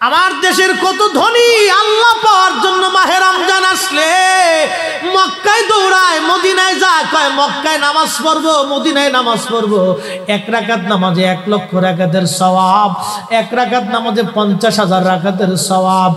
আমার দেশের কত ধনী আল্লাহ পাওয়ার জন্য মাহে রমজান আসলে মক্কায় দৌড়ায়, মদিনায় যায়, কয় মক্কায় নামাজ পড়বো, মদিনায় নামাজ পড়বো। এক রাকাত নামাজে 1 লক্ষ রাকাতের সওয়াব, 1 রাকাত নামাজে 50,000 রাকাতের সওয়াব।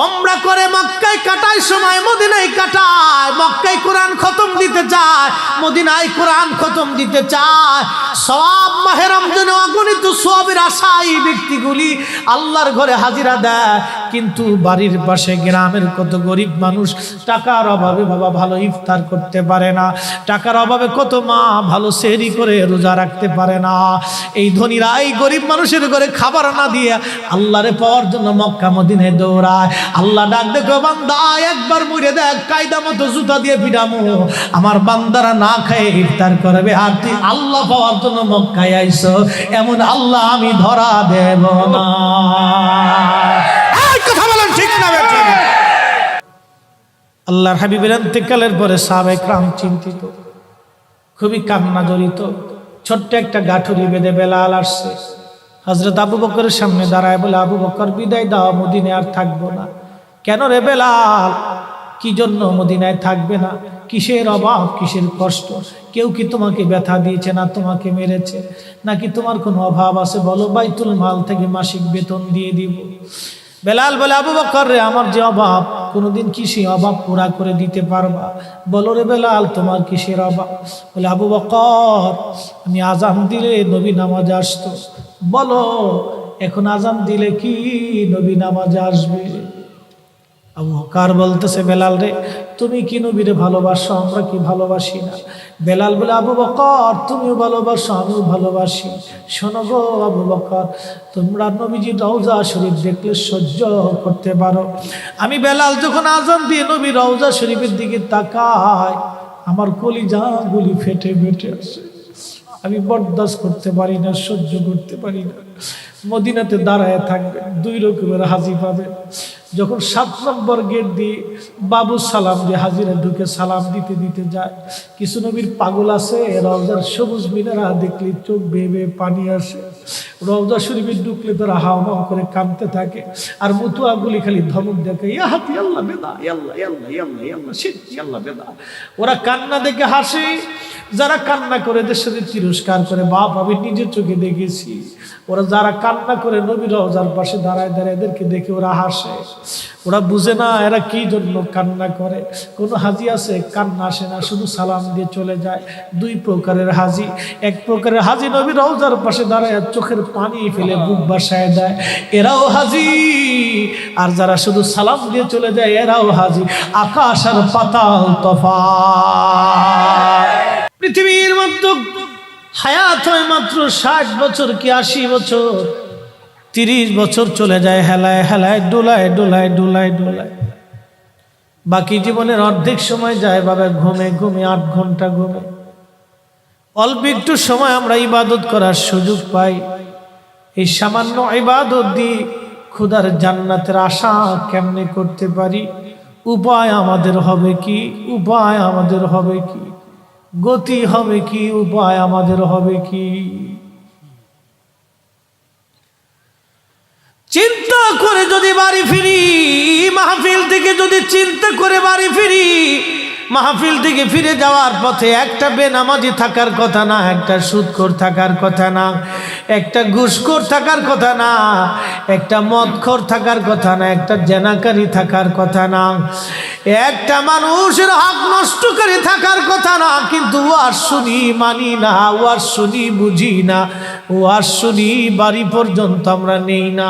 উমরা করে মক্কায় কাটায় সময় মদিনায় কাটায়, মক্কায় কোরআন খতম দিতে চায়, মদিনায় কোরআন খতম দিতে চায়। সওয়াব মাহে রমজানে অগণিত সওয়াবের আশায় ব্যক্তিগুলি আল্লাহর ঘরে হাজিরা দেয়, কিন্তু বাড়ির পাশে গ্রামের কত গরিব মানুষ টাকার অভাবে বাবা ভালো ইফতার করতে পারে না, টাকার অভাবে কত মা ভালো সেহরি করে রোজা রাখতে পারে না। এই ধনীরা এই গরিব মানুষের ঘরে খাবার না দিয়ে আল্লাহরে পাওয়ার জন্য মক্কা মদিনায় দৌড়ায়। আল্লাহ ডাক দেখো, বান্দা একবার মরে দেখ, কায়দা মতো জুতা দিয়ে পিটামো, আমার বান্দারা না খেয়ে ইফতার করবে, আর তুই আল্লাহ পাওয়ার জন্য মক্কায় আইছো, এমন আল্লাহ আমি ধরা দেব না। কথা বলেন ঠিক না? আল্লাহর হাবিবের ইন্তেকালের পরে সাহাবায়ে কেরাম চিন্তিত, খুবই কান্না জড়িত। ছোট্ট একটা গাঠুরি বেঁধে বেলাল আসছে, হযরত আবু বকরের সামনে দাঁড়ায় বলে, আবু বকর বিদায় দাও, মদিনায় আর থাকবো না। কেন রে বেলাল, কি জন্য মদিনায় থাকবে না? কিসের অভাব, কিসের কষ্ট? কেউ কি তোমাকে ব্যথা দিয়েছে, না তোমাকে মেরেছে, নাকি তোমার কোনো অভাব আছে? বলো, বাইতুল মাল থেকে মাসিক বেতন দিয়ে দিব। বেলাল বলে, আবু বকর রে, আমার যে অভাব, কোনোদিন কি সেই অভাব পুরা করে দিতে পারবা? বলো রে বেলাল, তোমার কিসের অভাব? বলে, আবু বকর, আমি আজান দিলে নবী নামাজে আসতো। বলো, এখন আজান দিলে কি নবী নামাজে আসবে? আবু বকর বলতেছে, বেলাল রে, তুমি কি নবীরে ভালোবাসো, আমরা কি ভালোবাসি না? বেলাল বলে, আবু বকর, তুমিও ভালোবাসো, আমিও ভালোবাসি। শোনো গো আবু বকর, তোমরা নবীজি রওজা শরীফ দেখলে সহ্য করতে পারো? আমি বেলাল যখন আজান দিয়ে নবী রওজা শরীফের দিকে তাকাই, আমার কলিজাগুলি ফেটে ফেটে আসে, আমি বরদাস্ত করতে পারি না, সহ্য করতে পারি না। মদিনাতে দাঁড়ায় থাকবে, 2 রকমের হাজি পাবে। যখন 7 নম্বর গেট দিয়ে বাবু সালাম দিয়ে হাজিরা ঢুকে সালাম দিতে দিতে যায়, কিছু নবীর পাগল আছে, রওজার সবুজ মিনারা দেখলে চোখ বেয়ে বেয়ে পানি আসে, রওজা শরীফে ঢুকলে তারা হাওমাও করে কাঁদতে থাকে, আর মুতুয়াগুলি খালি ধমক দেখে, ইয়া হাতি আল্লাহ বেদা, আল্লাহ আল্লাহ আল্লাহ আল্লাহ শিরকি আল্লাহ বেদা। ওরা কান্না দেখে হাসে, যারা কান্না করে দেশের তিরস্কার করে। বাপ, আমি নিজের চোখে দেখেছি, ওরা যারা কান্না করে নবীর রওজার পাশে দাঁড়ায় দাঁড়ায় এদেরকে দেখে ওরা হাসে। ওরা বুঝে না এরা কি জন্য কান্না করে। কোনো হাজি আছে কান্না আসে না, শুধু সালাম দিয়ে চলে যায়। 2 প্রকারের হাজি। এক প্রকারের হাজি নবীর রওজার পাশে দাঁড়ায় চোখের পানি ফেলে বুক বাসায় দেয়, এরাও হাজি। আর যারা শুধু সালাম দিয়ে চলে যায়, এরাও হাজি। আকাশ আর পাতাল তফাৎ। পৃথিবীর মধ্যে হায়াত হয় মাত্র 60 বছর কি 80 বছর, 30 বছর চলে যায় হেলায় হেলায়, ডোলায় ডোলায় ডোলায় ডোলায়। বাকি জীবনের অর্ধেক সময় যায় বাবা ঘুমে ঘুমে, 8 ঘন্টা ঘুমে। অল্প একটু সময় আমরা ইবাদত করার সুযোগ পাই। এই সামান্য ইবাদত দিয়ে খোদার জান্নাতের আশা কেমনে করতে পারি? উপায় আমাদের হবে কি? উপায় আমাদের হবে কি? গতি হবে কি? উপায় আমাদের হবে কি? চিন্তা করে যদি বাড়ি ফিরি, মাহফিল থেকে যদি চিন্তা করে বাড়ি ফিরি, মাহফিল থেকে ফিরে যাওয়ার পথে একটা বেনামাজি থাকার কথা না, একটা সুদখোর থাকার কথা না, একটা ঘুষখোর থাকার কথা না, একটা মদখোর থাকার কথা না, একটা জেনাকারী থাকার কথা না, একটা মানুষের হক নষ্টকারী থাকার কথা না। কিন্তু ওয়াজ শুনি মানি না, ওয়াজ শুনি বুঝি না, ওয়াজ শুনি বাড়ি পর্যন্ত আমরা নেই না।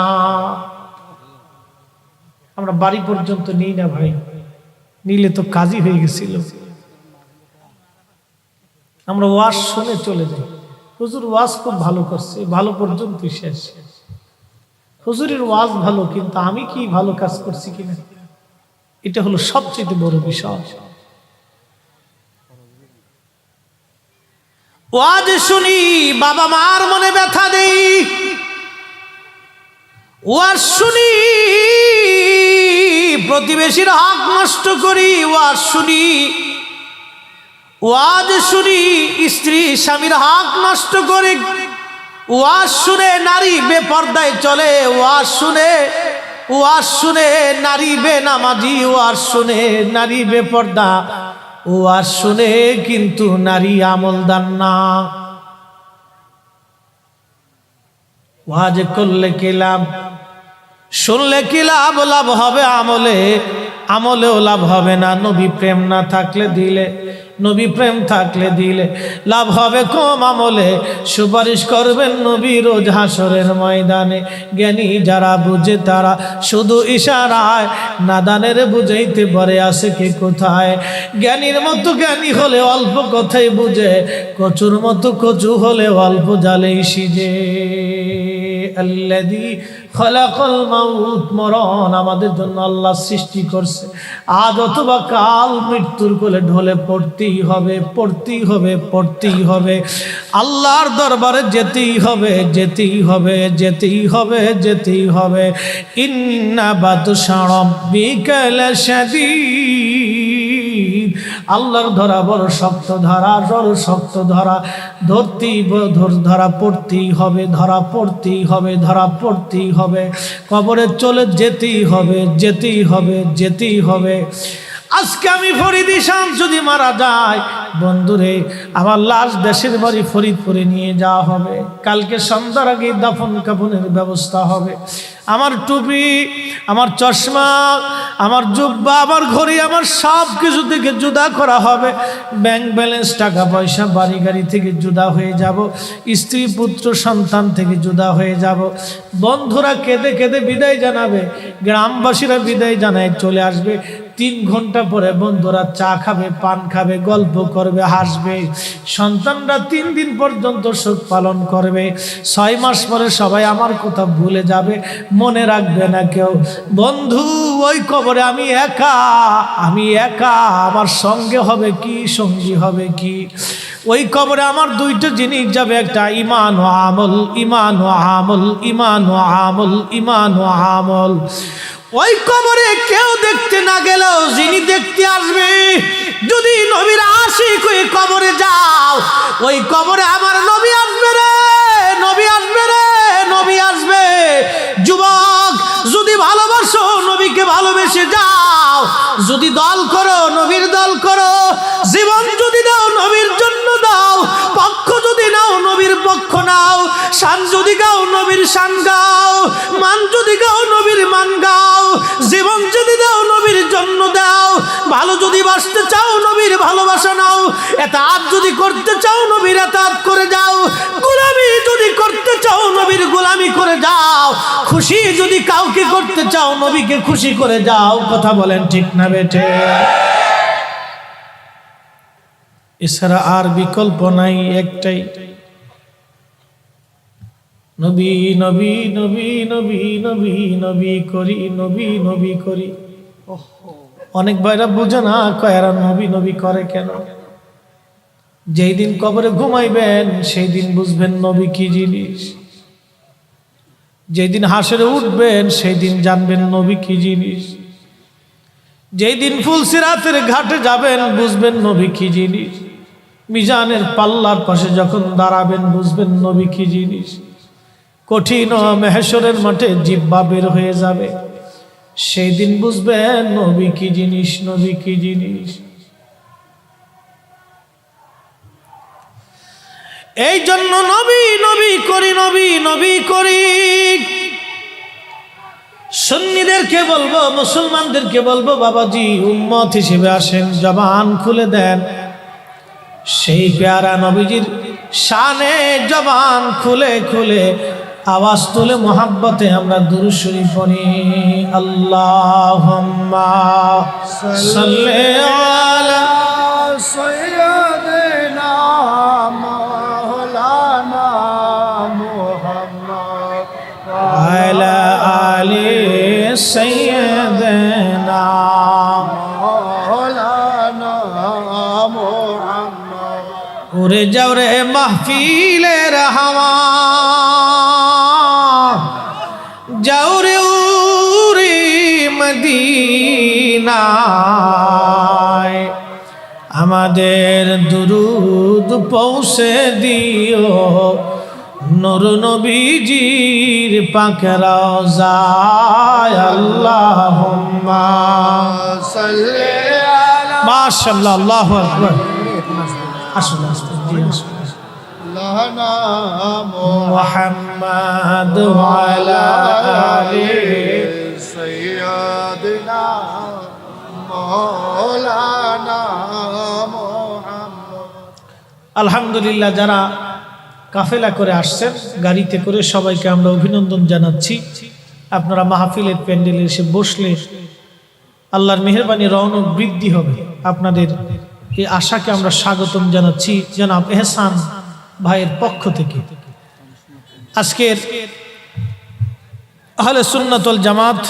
আমরা বাড়ি পর্যন্ত নেই না ভাই, নিলে তো কাজই হয়ে গেছিল। আমরা ওয়াজ শুনে চলে যাই, হুজুর ওয়াজ খুব ভালো করছে, ভালো পর্যন্ত শেষ। হুজুরের ওয়াজ ভালো, কিন্তু আমি কি ভালো কাজ করছি কিনা, এটা হলো সবচেয়ে বড় বিষয়। ওয়াজ শুনি, বাবা মার মনে ব্যথা দেই। ওয়াজ শুনি, প্রতিবেশীর হক নষ্ট করি। ওয়াজ শুনি, ওয়াজ শুনি, স্ত্রী স্বামীর হক নষ্ট করি। ওয়াজ শুনে নারী বেপর্দায় চলে। ওয়াজ শুনে ওয়াজ শুনে নারী বেনামাজি, ওয়াজ শুনে নারী বেপর্দা, ওয়াজ শুনে কিন্তু নারী আমলদার না। ওয়াজ করলে কি লাভ, শুনলে কি লাভ? লাভ হবে আমলে, আমলেও লাভ হবে না। নবী প্রেম না থাকলে দিলে, নবী প্রেম থাকলে দিলে লাভ হবে কম, আমলে সুপারিশ করবেন নবী রোজ হাসরের ময়দানে। জ্ঞানী যারা বুঝে তারা শুধু ইশারায়, নাদানের বুঝাইতে পারে আছে কে কোথায়। জ্ঞানীর মতো জ্ঞানী হলে অল্প কথাই বুঝে, কচুর মতো কচু হলে অল্প জালেই সিজে। আল্লাযী খালাকাল মাউত, মরণ আমাদের জন্য আল্লাহ সৃষ্টি করছে। আজ অথবা কাল মৃত্যুর কোলে ঢলে পড়তেই হবে, পড়তেই হবে, পড়তেই হবে। আল্লাহর দরবারে যেতেই হবে, যেতেই হবে, যেতেই হবে, যেতেই হবে। ইন্না বাতশা রাব্বিকা লাশাদীদ, আল্লাহর ধরা বড় শক্ত ধরা, বড় শক্ত ধরা। ধরতেই ধরা পড়তেই হবে, ধরা পড়তেই হবে, ধরা পড়তেই হবে। কবরে চলে যেতেই হবে, যেতেই হবে, যেতেই হবে। আজকে আমি ফরিদি শাম যদি মারা যায়, বন্ধুরে আমার লাশ দেশের বাড়ি ফরিদপুরে নিয়ে যাওয়া হবে। কালকে সন্ধ্যার আগে দাফন কাফনের ব্যবস্থা হবে। আমার টুপি, আমার চশমা, আমার জুব্বা, আমার ঘড়ি, আমার সব কিছু থেকে জুদা করা হবে। ব্যাংক ব্যালেন্স, টাকা পয়সা, বাড়ি গাড়ি থেকে জুদা হয়ে যাব। স্ত্রী পুত্র সন্তান থেকে জুদা হয়ে যাব। বন্ধুরা কেঁদে কেঁদে বিদায় জানাবে, গ্রামবাসীরা বিদায় জানায় চলে আসবে। 3 ঘন্টা পরে বন্ধুরা চা খাবে, পান খাবে, গল্প করবে, হাসবে। সন্তানরা 3 দিন পর্যন্ত শোক পালন করবে। 6 মাস পরে সবাই আমার কথা ভুলে যাবে, মনে রাখবে না কেউ। বন্ধু ওই কবরে আমি একা, আমি একা। আমার সঙ্গে হবে কি, সঙ্গী হবে কি? ওই কবরে আমার 2টা জিনিস যাবে, একটা ঈমান ও আমল, ঈমান ও আমল, ঈমান ও আমল, ঈমান ও আমল। ওই কবরে কেউ দেখতে না গেলেও যিনি দেখতে আসবে, যদি নবীর আশিক হয়ে কবরে যাও, ওই কবরে আমার নবী আসবে রে, নবী আসবে রে, নবী আসবে। যুবক যদি ভালোবাসো নবীকে ভালোবেসে যাও, যদি দল করো নবীর দল করো, জীবন যদি দাও নবীর জন্য দাও, পক্ষ যদি নাও নবীর পক্ষ নাও, শান যদি গাও নবীর শান গাও, মান যদি গাও নবীর মান গাও, জীবন যদি দাও নবীর জন্য দাও, ভালো যদি বাসতে চাও নবীর ভালোবাসা নাও, এতাত যদি করতে চাও নবীর এতাত করে যাও, গোলামি যদি করতে চাও নবীর গোলামি করে যাও, খুশি যদি কাউকে করতে চাও নবীকে খুশি করে যাও। কথা বলেন ঠিক না বেঠে? এছাড়া আর বিকল্প নাই, একটাই, নবী নবী নবী নবী নবী নবী করি, নবী নবী করি। অনেক ভাইরা বুঝে না, কয়েরা নবী নবী করে কেন? যেই দিন কবরে ঘুমাইবেন সেই দিন বুঝবেন নবী কি জিনিস। যেই দিন হাসরে উঠবেন সেই দিন জানবেন নবী কি জিনিস। যেই দিন ফুলসিরাতের ঘাটে যাবেন বুঝবেন নবী কি জিনিস। মিজানের পাল্লার পাশে যখন দাঁড়াবেন বুঝবেন নবী কি জিনিস। কঠিন মেহশরের মাঠে জিহ্বা বের হয়ে যাবে, সেই দিন বুঝবেন নবী কি জিনিস, নবী কি জিনিস। এই জন্য নবী নবী করি, নবী নবী করি। সুন্নিদেরকে বলবো, মুসলমানদেরকে বলবো, বাবাজি উম্মত হিসেবে আসেন, জবান খুলে দেন, সেই প্যারা নবীজির শানে জবান খুলে খুলে আওয়াজ তুলে মোহাব্বতে আমরা দুরূদ শরীফ পড়ি। আল্লাহুম্মা সাল্লি আলা সাইয়্যিদিনা মাওলানা মুহাম্মদ ওয়া আলা আলি সাইয়্যিদিনা মাওলানা মুহাম্মদ। উড়ে যাও রে মাহফিলের হাওয়া, যাও রে উড়ে মদিনায়, আমাদের দুরুদ পৌঁছে দিও নূর নবীজির পাক রওজায় আল্লাহুম্মা সাল্লি আলা মাশাআল্লাহ আল্লাহু আকবার আসুন লানা মুহাম্মাদ ওয়া আলা আলি সাইয়্যিদিনা মাওলানা মুহাম্মদ। আলহামদুলিল্লাহ, যারা কাফেলা করে আসছেন গাড়িতে করে সবাইকে আমরা অভিনন্দন জানাচ্ছি। আপনারা মাহফিলের প্যান্ডেলে এসে বসলে আল্লাহর মেহেরবানি রওনক বৃদ্ধি হবে। আপনাদের এই আশাকে আমরা স্বাগতম জানাচ্ছি জনাব এহসান ভাইয়ের পক্ষ থেকে। আজকের আহলে সুন্নাত ওয়াল জামাত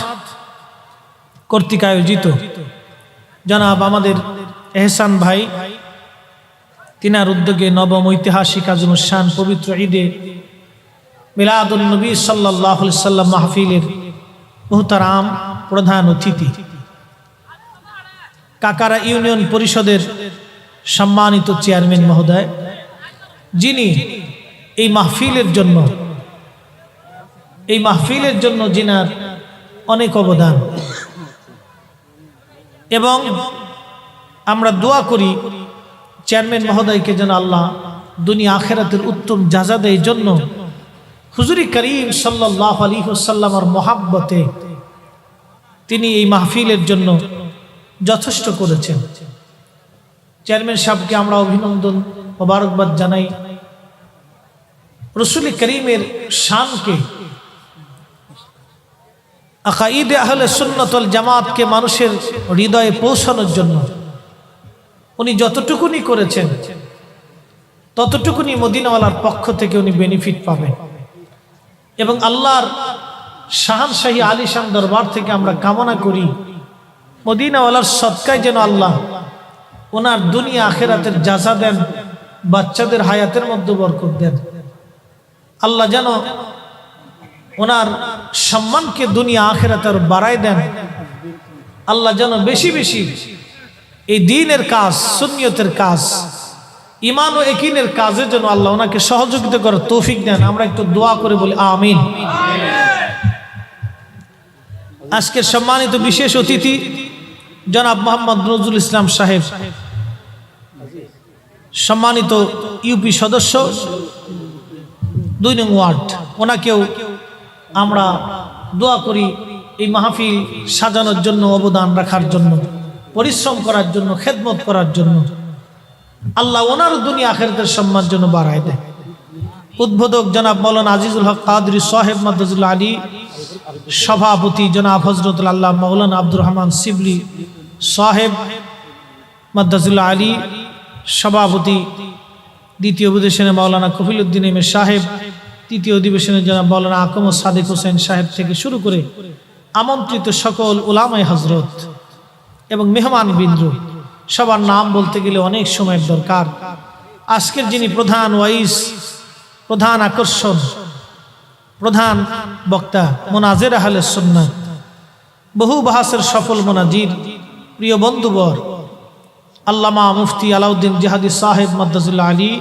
কর্তৃক আয়োজিত জনাব আমাদের এহসান ভাই তিনার উদ্যোগে নবম ঐতিহাসিক আজমুস শান পবিত্র ঈদে মিলাদুন নবী সাল্লাল্লাহু আলাইহি সাল্লাম মাহফিলের মুহতারাম প্রধান অতিথি, কাকারা ইউনিয়ন পরিষদের সম্মানিত চেয়ারম্যান মহোদয়, যিনি এই মাহফিলের জন্য যিনার অনেক অবদান, এবং আমরা দোয়া করি চেয়ারম্যান মহোদয়কে যেন আল্লাহ দুনিয়া আখিরাতের উত্তম জাযা দেয়। জন্য হুজুর করিম সাল্লাল্লাহু আলাইহি ওয়াসাল্লামের মহব্বতে তিনি এই মাহফিলের জন্য যথেষ্ট করেছেন। চেয়ারম্যান সাহেবকে আমরা অভিনন্দন মোবারকবাদ জানাই। রাসূল করিমের শানকে, আকাইদে আহলে সুন্নাত ওয়াল জামাতকে মানুষের হৃদয়ে পৌঁছানোর জন্য উনি যতটুকুনি করেছেন ততটুকুনি মদিনাওয়ালার পক্ষ থেকে উনি বেনিফিট পাবেন। এবং আল্লাহর শাহানশাহী আলিশান দরবার থেকে আমরা কামনা করি মদিনাওয়ালার সদকায় যেন আল্লাহ ওনার দুনিয়া আখিরাতের জাযা দেন, বাচ্চাদের হায়াতের মধ্যে বরকত দেন। আল্লাহ যেন ওনার সম্মানকে দুনিয়া আখিরাতে বাড়ায় দেন। আল্লাহ যেন বেশি বেশি এই দ্বীনের কাজ, সুন্নিয়তের কাজ, ঈমান ও ইয়াকিনের কাজে যেন আল্লাহ ওনাকে সহযোগিতা করার তৌফিক দেন। আমরা একটু দোয়া করে বলি আমিন। আজকের সম্মানিত বিশেষ অতিথি জনাব মোহাম্মদ নজরুল ইসলাম সাহেব, সম্মানিত ইউপি সদস্য 2 নং ওয়ার্ড, ওনাকেও আমরা দোয়া করি এই মাহফিল সাজানোর জন্য, অবদান রাখার জন্য, পরিশ্রম করার জন্য, খেদমত করার জন্য। আল্লাহ ওনার দুনিয়া আখিরাতের সম্মান জন্য বাড়ায় দেয়। উদ্বোধক জনাব মাওলানা আজিজুল হক কাদরি সাহেব মাদ্দাজুল্লাহ আলী, সভাপতি জনাব হযরতুল আল্লাহ মাওলানা আব্দুর রহমান শিবলি সাহেব মাদ্দাজুল্লাহ আলী, সভাপতি দ্বিতীয় অধিবেশনে মাওলানা কফিল উদ্দিন এমের সাহেব, তৃতীয় অধিবেশনে জনাব মাওলানা আকম সাদেক হোসেন সাহেব থেকে শুরু করে আমন্ত্রিত সকল উলামায়ে হযরত এবং মেহমান বৃন্দ, সবার নাম বলতে গেলে অনেক সময়ের দরকার। আজকের যিনি প্রধান ওয়াইজ, প্রধান আকর্ষণ, প্রধান বক্তা, মুনাজির আহলে সুন্নাত, বহু বাহাসের সফল মুনাজির, প্রিয় বন্ধুবর আল্লামা মুফতি আলাউদ্দিন জিহাদি সাহেব মাদ্দাজুল্লাহ আলী,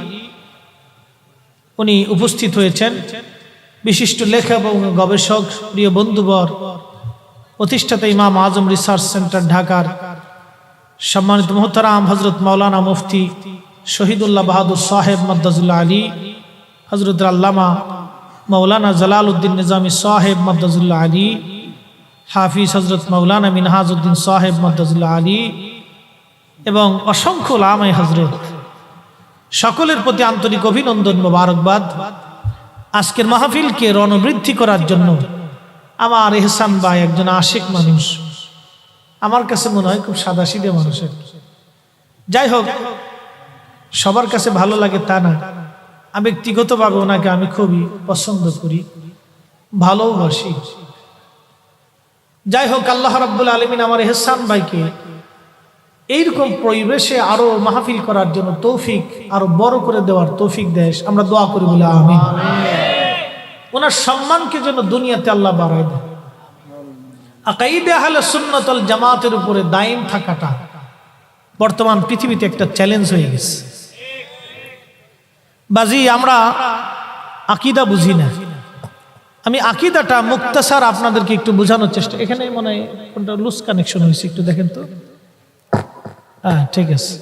উনি উপস্থিত হয়েছেন। বিশিষ্ট লেখক এবং গবেষক, প্রিয় বন্ধুবর প্রতিষ্ঠাতা ইমাম আজম রিসার্চ সেন্টার ঢাকার সম্মানিত মুহতারাম হযরত মাওলানা মুফতি শহীদুল্লাহ বাহাদুর সাহেব মাদ্দাজুল্লাহ আলী, হযরত আল্লামা মাওলানা জালালউদ্দিন নিজামী সাহেব মাদ্দাজুল্লাহ আলী, হাফিজ হযরত মাওলানা মিনহাজউদ্দিন সাহেব মাদ্দাজুল্লাহ আলী এবং অসংখ্য উলামায়ে হযরত, সকলের প্রতি আন্তরিক অভিনন্দন মোবারকবাদ। আজকের মাহফিলকে রণবৃদ্ধি করার জন্য আমার এহসান ভাই একজন আশিক মানুষ, আমার কাছে মনে হয় খুব সাদাসিধে মানুষের। যাই হোক, সবার কাছে ভালো লাগে তা না, আমি ব্যক্তিগতভাবে ওনাকে আমি খুবই পছন্দ করি, ভালোবাসি। যাই হোক, আল্লাহ রাব্বুল আলামিন আমার এহসান ভাইকে এইরকম পরিবেশে আরো মাহফিল করার জন্য তৌফিক, আরো বড় করে দেওয়ার তৌফিক দেয়। আমরা দোয়া করি বলে আমিন। ওনার সম্মানকে যেন দুনিয়াতে আল্লাহ বাড়ায় দেয়। আকাইদে আহলে সুন্নাত ওয়াল জামাতের উপরে দায়িম থাকাটা বর্তমান পৃথিবীতে একটা চ্যালেঞ্জ হয়ে গেছে। বাজি আমরা আকীদা বুঝি না। আমি আকীদাটা মুক্তাসার আপনাদেরকে একটু বোঝানোর চেষ্টা, এখানে মনে হয় কোনটা লুজ কানেকশন হয়েছে, একটু দেখেন তো। হ্যাঁ ঠিক আছে।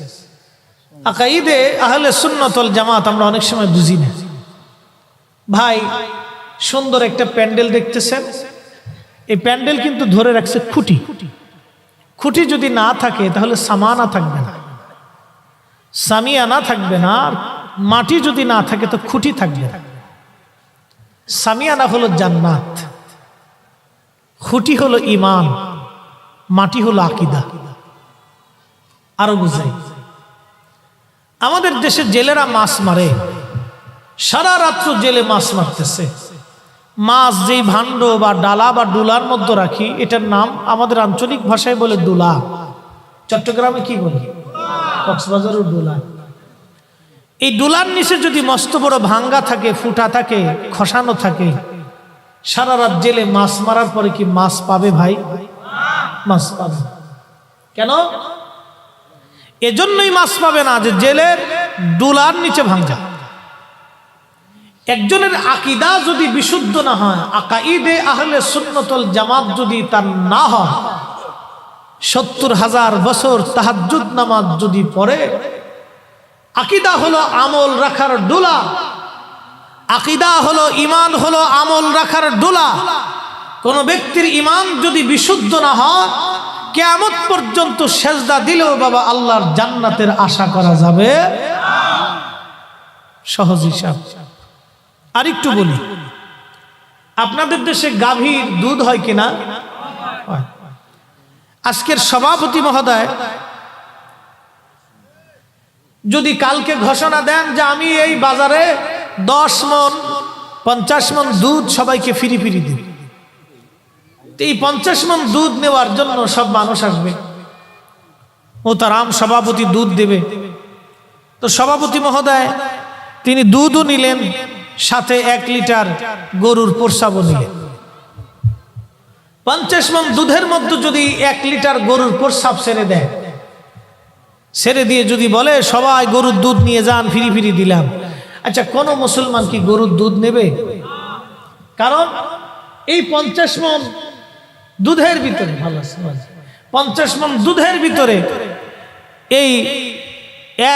আকাইদে আহলে সুন্নাত ওয়াল জামাত আমরা অনেক সময় বুঝি না। ভাই সুন্দর একটা প্যান্ডেল দেখতেছেন, এই প্যান্ডেল কিন্তু ধরে রাখছে খুঁটি। খুঁটি যদি না থাকে তাহলে সামানা থাকবে না, সামিয়ানা থাকবে না। আর মাটি যদি না থাকে তো খুঁটি থাকবে না। সামিয়ানা হলো জান্নাত, খুঁটি হলো ঈমান, মাটি হলো আকীদা। আরো বুঝাই, আমাদের দেশে জেলেরা মাছ মারে, সারা রাত্র জেলে মাছ মারতেছে। মাছ যেই ভাণ্ড বা ডালা বা ডুলার মধ্যে রাখি, এটার নাম আমাদের আঞ্চলিক ভাষায় বলে ডুলা। চট্টগ্রামে কি বলি? কক্সবাজারের ডুলা। এই ডুলার নিচে যদি মস্ত বড় ভাঙ্গা থাকে, ফুটা থাকে, খসানো থাকে, সারা রাত জেলে মাছ মারার পরে কি মাছ পাবে ভাই? মাছ পাবে। কেন? এজন্যই মাছ পাবে না যে জেলের ডুলার নিচে ভাঙ্গা। একজনের আকীদা যদি বিশুদ্ধ না হয়, আকাইদে আহলে সুন্নাত ওয়াল জামাত যদি তার না হয়, ৭০,০০০ বছর তাহাজ্জুদ নামাজ যদি পড়ে, আকীদা হলো আমল রাখার ডুলা, আকীদা হলো ঈমান, হলো আমল রাখার ডুলা। কোন ব্যক্তির ঈমান যদি বিশুদ্ধ না হয়, কিয়ামত পর্যন্ত সেজদা দিলেও বাবা আল্লাহর জান্নাতের আশা করা যাবে সহজ হিসাব। আর একটু বলি, আপনাদের দেশে গাভীর দুধ হয় কিনা? আজকের সভাপতি মহোদয় যদি কালকে ঘোষণা দেন যে আমি এই বাজারে 10 মণ 50 মণ দুধ সবাইকে ফ্রি ফ্রি দিই, এই 50 মণ দুধ নেওয়ার জন্য সব মানুষ আসবে, মোহতারাম সভাপতি দুধ দেবে। তো সভাপতি মহোদয় তিনি দুধও নিলেন, সাথে 1 লিটার গরুর প্রস্রাবও নিলেন। 50 মণ দুধের মধ্যে যদি 1 লিটার গরুর প্রস্রাব ছেড়ে দেয়, ছেড়ে দিয়ে যদি বলে সবাই গরুর দুধ নিয়ে যান, ফ্রি ফ্রি দিলাম, আচ্ছা কোন মুসলমান কি গরুর দুধ নেবে? কারণ এই 50 মণ দুধের ভিতরে, ভালো আছে, 50 মণ দুধের ভিতরে এই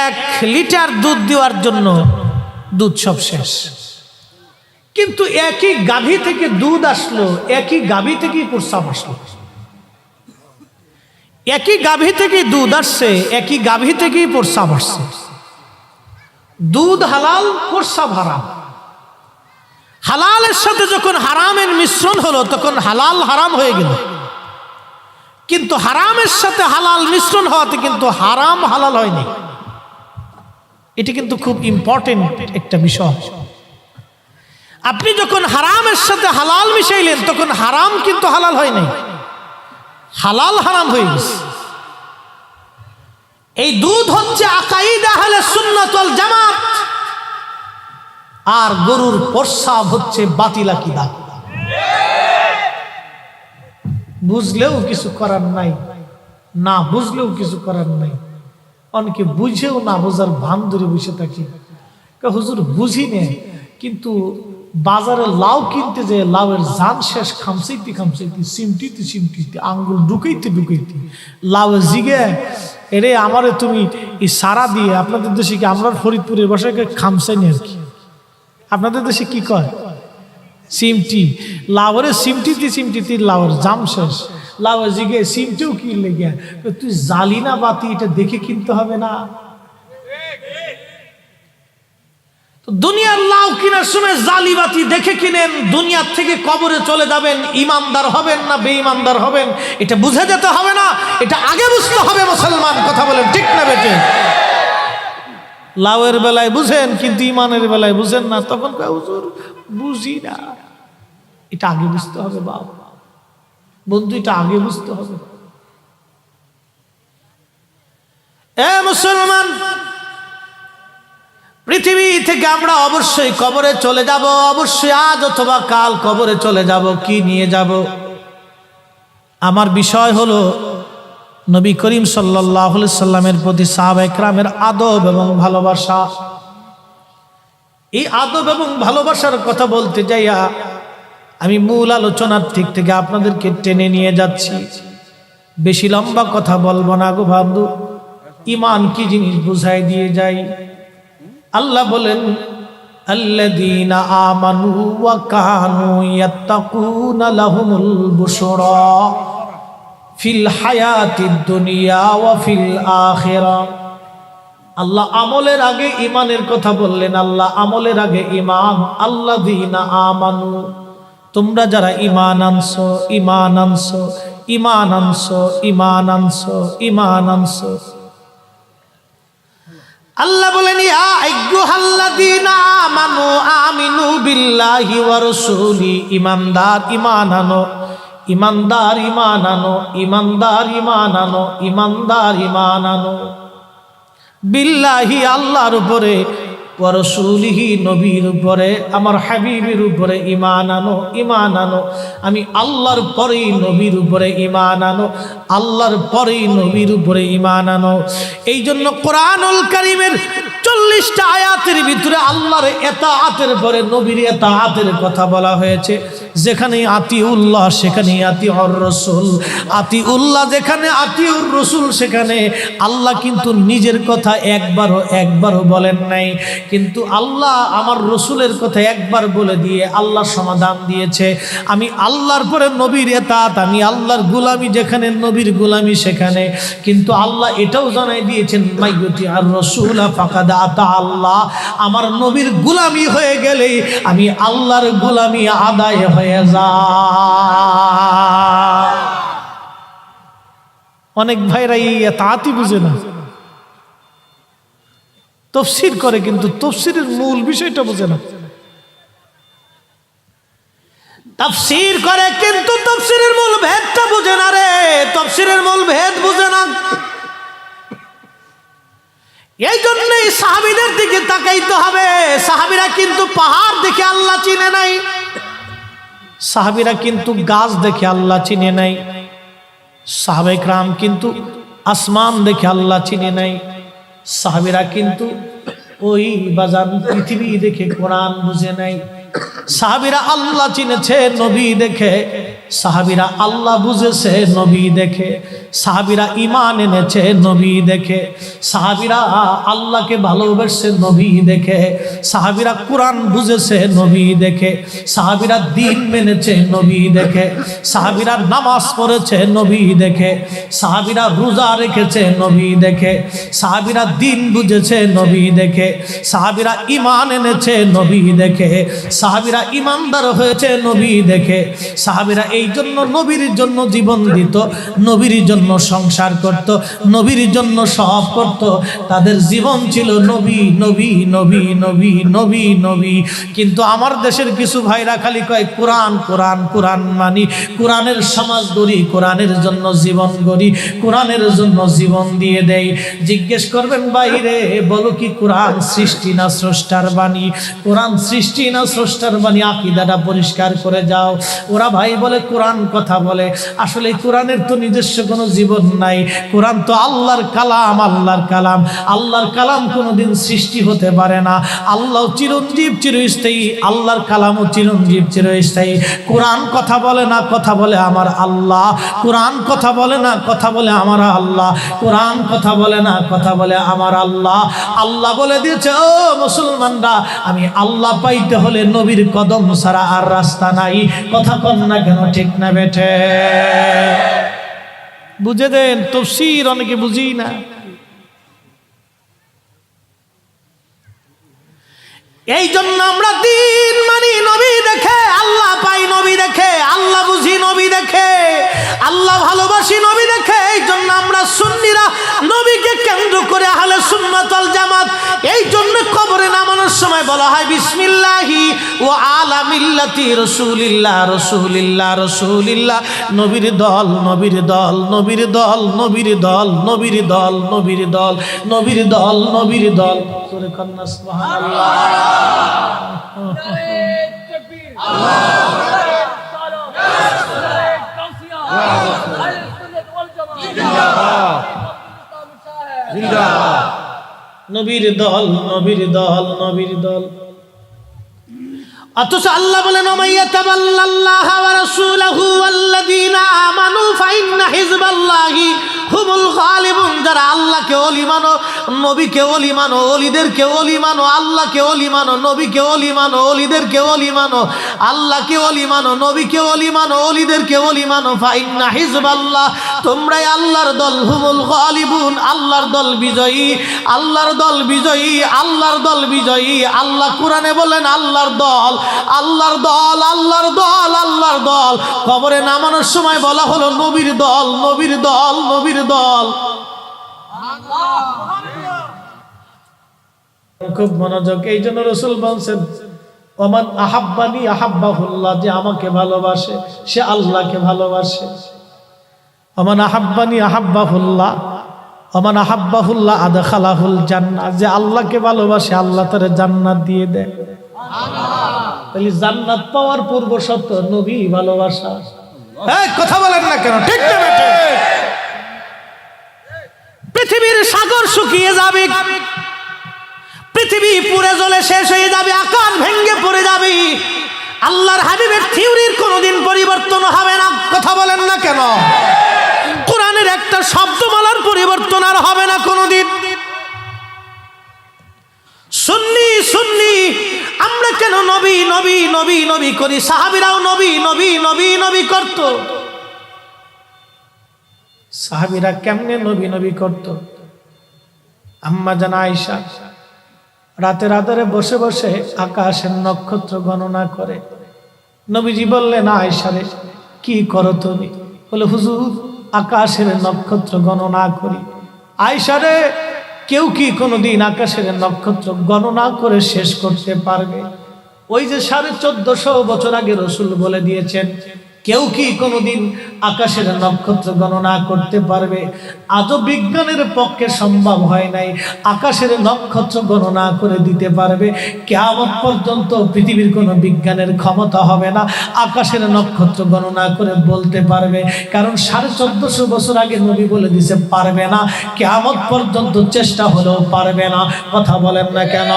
1 লিটার দুধ দেওয়ার জন্য দুধ সব শেষ। কিন্তু একই গাভী থেকে দুধ আসলো, একই গাভী থেকেই প্রস্রাব আসলো, একই গাভী থেকে দুধ আসছে, একই গাভী থেকেই প্রস্রাব আসছে। দুধ হালাল, প্রস্রাব হারাম। হালালের সাথে যখন হারামের মিশ্রণ হলো তখন হালাল হারাম হয়ে গেল, কিন্তু হারামের সাথে হালাল মিশ্রণ হওয়াতে কিন্তু হারাম হালাল হয়নি। এটা কিন্তু খুব ইম্পর্টেন্ট একটা বিষয়। আপনি যখন হারামের সাথে হালাল মিশাইলেন তখন হারাম কিন্তু হালাল হয় নাই, হালাল হারাম হয়ে গেছে। এই দুধ হচ্ছে আকাইদা আহলে সুন্নাত ওয়াল জামাত, আর গরুর প্রস্রাব হচ্ছে বাতিল আকীদা। বুঝলেও কিছু করার নাই, না বুঝলেও কিছু করার নাই। অনেকে বুঝেও না বোঝার ভান ধরে বসে থাকি, হুজুর বুঝি নে, কিন্তু বাজারে লাউ কিনতে যে লাউয়ের জান শেষ, খামসাইতে খামসাইতে, সিমটিতে সিমটিতে, আঙ্গুল ঢুকাইতে ঢুকাইতে লাউয়ের জিগে এরে আমারে তুমি এই সারা দিয়ে, আপনাদের দেশে কি, আমরা ফরিদপুরের বাসায় খামসাইনি আর কি, আপনাদের দেশে কি কয়? সিমটি, লাউয়ের সিমটিতে সিমটিতে লাউয়ের জাম শেষ, লাউয়ের জিগে সিমটিও কিনলে গিয়া, তুই জালি না বাতি, এটা দেখে কিনতে হবে না? দুনিয়ার লাউ কেনার সময় জালি বাতি দেখে কিনেন, দুনিয়ার থেকে কবরে চলে যাবেন, ইমানদার হবেন না বেঈমানদার হবেন এটা বুঝে যেতে হবে না, এটা আগে বুঝতে হবে মুসলমান। কথা বলেন ঠিক না বেটে? লাউয়ের বেলায় বুঝেন কিন্তু ইমানের বেলায় বুঝেন না, তখন হুজুর বুঝি না। এটা আগে বুঝতে হবে বাবা, বন্ধু, এটা আগে বুঝতে হবে। এ মুসলমান, পৃথিবী থেকে আমরা অবশ্যই কবরে চলে যাব, অবশ্যই আজ অথবা কাল কবরে চলে যাব। কি নিয়ে যাব? আমার বিষয় হলো নবী করিম সাল্লাল্লাহু আলাইহি সাল্লামের প্রতি সাহাবায়ে কেরামের আদব এবং ভালোবাসা। এই আদব এবং ভালোবাসার কথা বলতে যাইয়া আমি মূল আলোচনার দিক থেকে আপনাদেরকে টেনে নিয়ে যাচ্ছি। বেশি লম্বা কথা বলবো না গো বন্ধু, ঈমান কি জিনিস বুঝাই দিয়ে যাই। আল্লাহ বলেন আল্লাযীনা আমানু ওয়া কানু ইয়াত্তাকুনা লাহুমুল বুশরা ফিল হায়াতিদ দুনিয়া ওয়া ফিল আখিরাহ। আল্লাহ আমলের আগে ঈমানের কথা বললেন। আল্লাহ আমলের আগে ঈমান। আল্লাযীনা আমানু, তোমরা যারা ঈমান আনছো, ঈমান আনছো, ঈমান আনছো, ঈমান আনছো, ঈমান আনছো। আল্লাহ বলেন ইয়া আইয়ুহাল্লাযীনা আমানু আমিনু বিল্লাহি ওয়া রাসূলি। ঈমানদার ঈমান আনো, ঈমানদার ঈমান আনো, ঈমানদার ঈমান আনো, ঈমানদার ঈমান আনো। বিল্লাহি আল্লাহর উপরে, ওয়া রাসূলিহি নবীর উপরে, আমার হাবিবের উপরে ঈমান আনো, ঈমান আনো। আমি আল্লাহর পরেই নবীর উপরে ঈমান আনো, আল্লাহর পরেই নবীর উপরে ঈমান আনো। এই জন্য কোরআনুল কারীমের 40টা আয়াতের ভিতরে আল্লাহর ইতাআতের পরে নবীর ইতাআতের কথা বলা হয়েছে। যেখানে আতিউল্লাহ সেখানে আতিউর রাসূল, আতিউল্লাহ যেখানে আতিউর রাসূল সেখানে আল্লাহ কিন্তু নিজের কথা একবারও বলেন নাই, কিন্তু আল্লাহ আমার রসুলের কথা একবার বলে দিয়ে আল্লাহ সমাধান দিয়েছে। আমি আল্লাহর পরে নবীর ইতাআত, আমি আল্লাহর গোলামি যেখানে নবীর গোলামি সেখানে। কিন্তু আল্লাহ এটাও জানাই দিয়েছেন মাইয়ুতি আর রাসূলা ফাকাদ আতা আল্লাহ। আমার নবীর গোলামি হয়ে গেলে আমি আল্লাহর গোলামি আদায় হয়ে যায়। অনেক ভাইরা এই ইতাআতই বুঝে না, তাফসীর করে কিন্তু তাফসীরের মূল বিষয়টা বোঝে না। তাফসীর করে কিন্তু তাফসীরের মূল ভেদটা বোঝে না রে, তাফসীরের মূল ভেদ বোঝে না। এই জন্যই সাহাবীদের দিকে তাকাইতে হবে। সাহাবীরা কিন্তু পাহাড় দেখে আল্লাহ চিনে নাই, সাহাবীরা কিন্তু গাছ দেখে আল্লাহ চিনে নাই, সাহাবায়ে কেরাম কিন্তু আসমান দেখে আল্লাহ চিনে নাই, সাহাবীরা কিন্তু ওই বাজান পৃথিবী দেখে কোরআন বুঝে নাই। সাহাবীরা আল্লাহ চিনেছে নবী দেখে, সাহাবীরা আল্লাহ বুঝেছে নবী দেখে, সাহাবীরা ঈমান এনেছে নবী দেখে, সাহাবীরা আল্লাহকে ভালোবেসে নবী দেখে, সাহাবীরা কোরআন বুঝেছে নবী দেখে, সাহাবীরা দ্বীন মেনেছে নবী দেখে, সাহাবীরা নামাজ পড়েছে নবী দেখে, সাহাবীরা রোজা রেখেছে নবী দেখে, সাহাবীরা দ্বীন বুঝেছে নবী দেখে, সাহাবীরা ঈমান এনেছে নবী দেখে, সাহাবীরা ঈমানদার হয়েছে নবী দেখে। সাহাবীরা এই জন্য নবীর জন্য জীবন দিত, নবীর জন্য সংসার করত, নবীর জন্য সব করত। তাদের জীবন ছিল নবী নবী নবী নবী নবী নবী। কিন্তু আমার দেশের কিছু ভাইরা খালি কয় কোরআন কোরআন কোরআন মানি, কোরআনের সমাজ গড়ি, কোরআনের জন্য জীবন গড়ি, কোরআনের জন্য জীবন দিয়ে দেয়। জিজ্ঞেস করবেন বাইরে, বলো কি কোরআন সৃষ্টি না স্রষ্টার বাণী? কোরআন সৃষ্টি না স্রষ্টার বাণী? আকীদাটা পরিষ্কার করে যাও। ওরা ভাই বলে কোরআন কথা বলে, আসলে কোরআনের তো নিজস্ব কোনো জীবন নাই। কোরআন তো আল্লাহর কালাম, আল্লাহর কালাম, আল্লাহর কালাম কোনোদিন সৃষ্টি হতে পারে না। আল্লাহ চিরঞ্জীব চিরস্থায়ী, আল্লাহর কালামও চিরঞ্জীব চিরস্থায়ী। কোরআন কথা বলে না, কথা বলে আমার আল্লাহ। কোরআন কথা বলে না, কথা বলে আমার আল্লাহ। কোরআন কথা বলে না, কথা বলে আমার আল্লাহ। আল্লাহ বলে দিয়েছে, ও মুসলমানরা, আমি আল্লাহ পাইতে হলে নবীর কদম ছাড়া আর রাস্তা নাই। কথা কন না কেন, ঠিক না বেঠে? বুঝে দেন, তাফসীর অনেকে বুঝি না। এই জন্য আমরা দিন মানি নবী দেখে, আল্লাহ পাই নবী দেখে, আল্লাহ বুঝি নবী দেখে, আল্লাহ ভালোবাসি নবী দেখে। এই জন্য আমরা সুন্নিরা নবীকে কেন্দ্র করে আহলে সুন্নাত ওয়াল জামাত। এই জন্য কবরে নামানোর সময় বলা হয় বিসমিল্লাহি ওয়া আলা মিল্লাতি রাসূলিল্লাহ রাসূলিল্লাহ রাসূলিল্লাহ। নবীর দল নবীর দল নবীর দল নবীর দল নবীর দল নবীর দল নবীর দল নবীর দল। সূরা কন্যা সুবহানাল্লাহ। নবীর দল নবীর দল নবীর দল। অথচ আল্লাহ বলেন ওমাইয়াতাবাল্লাল্লাহা ওয়া রাসূলাহু ওয়াল্লাযীনা আমানু ফাইন্না হিজবাল্লাহি হুমুল গালিবুন। যারা আল্লাহকে ওলি মানো, নবীকে ওলি মানো, ওলিদেরকে ওলি মানো, আল্লাহকে ওলি মানো, নবীকে ওলি মানো, ওলিদেরকে ওলি মানো, আল্লাহকে ওলি মানো, নবীকে ওলি মানো, ওলিদেরকে ওলি মানো, ফাইন্না হিজবাল্লাহ, তোমরাই আল্লাহর দল, হুমুল গালিবুন, আল্লাহর দল বিজয়ী, আল্লাহর দল বিজয়ী, আল্লাহর দল বিজয়ী। আল্লাহ কোরআনে বলেন আল্লাহর দল, আল্লাহর দল, আল্লাহর দল, আল্লাহর দল। কবরে নামানোর সময় বলা হলো নবীর দল, নবীর দল, নবীর দল। খুব মনোযোগ। এই জন্য রাসূল বলছেন ওমান আহাব্বানি আহাব্বাহুল্লাহ, যে আমাকে ভালোবাসে সে আল্লাহকে ভালোবাসে। ওমান আহাব্বানি আহাব্বাহুল্লাহ, ওমান আহাব্বাহুল্লাহ আদখালাহুল জান্নাহ, যে আল্লাহকে ভালোবাসে আল্লাহ তারে জান্নাত দিয়ে দেয়। তাহলে জান্নাত পাওয়ার পূর্ব শর্ত নবী ভালোবাসা। কথা বলেন না কেন? ঠিক না বেটে? পৃথিবীর সাগর শুকিয়ে যাবে, পৃথিবী পুড়ে জ্বলে শেষ হয়ে যাবে, আকাশ ভেঙে পড়ে যাবে, আল্লাহর হাবিবের থিওরির কোনোদিন পরিবর্তন হবে না। কথা বলেন না কেন? কোরআনের একটা শব্দমালার পরিবর্তন আর হবে না কোনোদিন। সুন্নি সুন্নি আমরা কেন নবী নবী নবী নবী করি? সাহাবীরাও নবী নবী নবী নবী করত। সাহাবীরা কেমনে নবী নবী করত? আম্মা জান আয়েশা রাতের আধারে বসে বসে আকাশের নক্ষত্র গণনা করে। নবীজি বললেন আয়েশা রে কি করো তুমি? বলে হুজুর আকাশের নক্ষত্র গণনা করি। আয়েশা রে কেউ কি কোনোদিন আকাশের নক্ষত্র গণনা করে শেষ করতে পারবে? ওই যে 1450 বছর আগে রাসূল বলে দিয়েছেন, কেউ কি কোনোদিন আকাশের নক্ষত্র গণনা করতে পারবে? আজও বিজ্ঞানের পক্ষে সম্ভব হয় নাই আকাশের নক্ষত্র গণনা করে দিতে পারবে। কিয়ামত পর্যন্ত পৃথিবীর কোনো বিজ্ঞানের ক্ষমতা হবে না আকাশের নক্ষত্র গণনা করে বলতে পারবে, কারণ 1450 বছর আগে নবী বলে দিয়েছে পারবে না। কিয়ামত পর্যন্ত চেষ্টা হলেও পারবে না। কথা বলেন না কেন?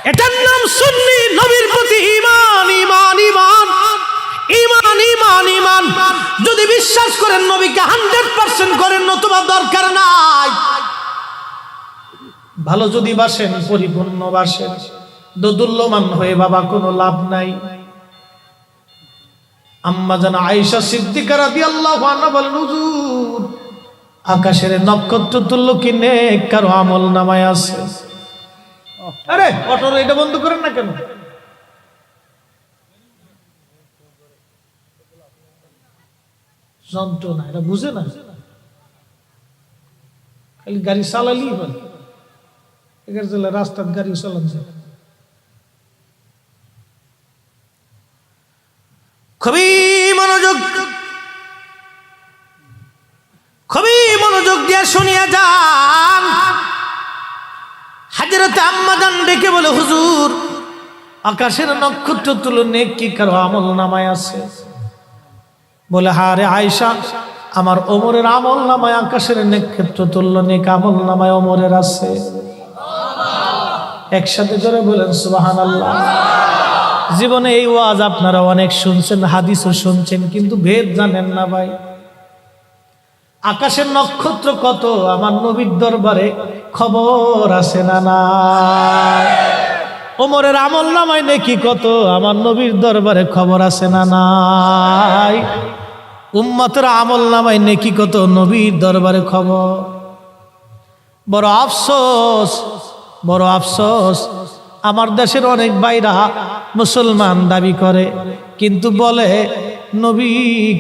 এটার নাম সুন্নি, নবীর প্রতি ঈমান, ঈমান, ঈমান, ঈমান, ঈমান, ঈমান। যদি বিশ্বাস করেন নবীকে 100% করেন, নতুবা দরকার নাই। ভালো যদি বাসেন, পরিপূর্ণ বাসেন, দোদুল্যমান হয়ে বাবা কোনো লাভ নাই। আম্মা জান আয়েশা সিদ্দিকা রাদিয়াল্লাহু আনহা বলেন হুজুর আকাশের নক্ষত্র তুল্য কি নেক কারো আমল নামায় আছে? আরে অটোর এটা বন্ধ করেন না কেন? যন্ত্রণা এটা বুঝে না, খালি গাড়ি চালালি বলে এগার জেলা রাস্তার গাড়ি চালান যায়। খুবই মনোযোগ, খুবই মনোযোগ দিয়ে শুনিয়া যান। হযরত আম্মা জান ডেকে বলে হুজুর আকাশের নক্ষত্র তুলো নেক কি কারো আমল নামায় আছে? বলে হারে আয়েশা আমার ওমরের আমল নামায় আকাশের নক্ষত্র তুল্য নেক আমল নামায় ওমরের আছে। একসাথে জোরে বলেন সুবহানাল্লাহ। জীবনে এই ওয়াজ আপনারা অনেক শুনছেন, হাদিসও শুনছেন, কিন্তু ভেদ জানেন না ভাই। আকাশের নক্ষত্র কত আমার নবীর দরবারে খবর আছে না নাই? ওমরের আমল নামায় নেকি কত আমার নবীর দরবারে খবর আছে না নাই? উম্মতের আমল নামায় নেকি কত নবীর দরবারে খবর। বড় আফসোস, বড় আফসোস আমার দেশের অনেক ভাইরা মুসলমান দাবি করে কিন্তু বলে নবী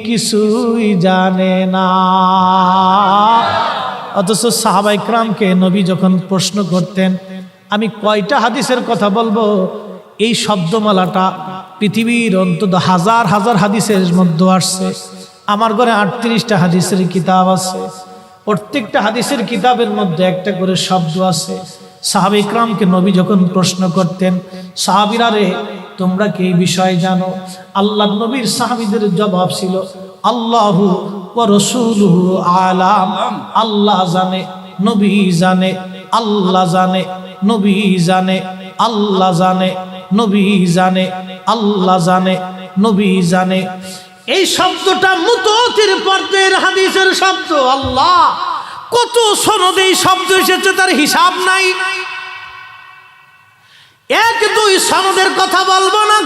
কিছুই জানে না। অথচ সাহাবায়ে কেরামকে নবী যখন প্রশ্ন করতেন আমি কয়টা হাদিসের কথা বলবো, এই শব্দমালাটা পৃথিবীর অন্তত হাজার হাজার হাদিসের মধ্যে আসছে। আমার ঘরে 38টা হাদিসের কিতাব আছে, প্রত্যেকটা হাদিসের কিতাবের মধ্যে একটা করে শব্দ আছে। সাহাবায়ে কেরামকে নবী যখন প্রশ্ন করতেন সাহাবীরা রে তোমরা কি এই বিষয় জানো? আল্লাহ নবীর সাহাবীদের জবাব ছিল আল্লাহু ওয়া রাসূলুহু আলাম। আল্লাহ জানে, নবী জানে, আল্লাহ জানে, নবী জানে, আল্লাহ জানে, নবী জানে, আল্লাহ জানে, নবী জানে। এই শব্দটা মুতাওয়াতির পর্যায়ের হাদিসের শব্দ। আল্লাহ কত সনদে এই শব্দ এসেছে তার হিসাব নাই। এক দুই সনদের কথা বলবো না,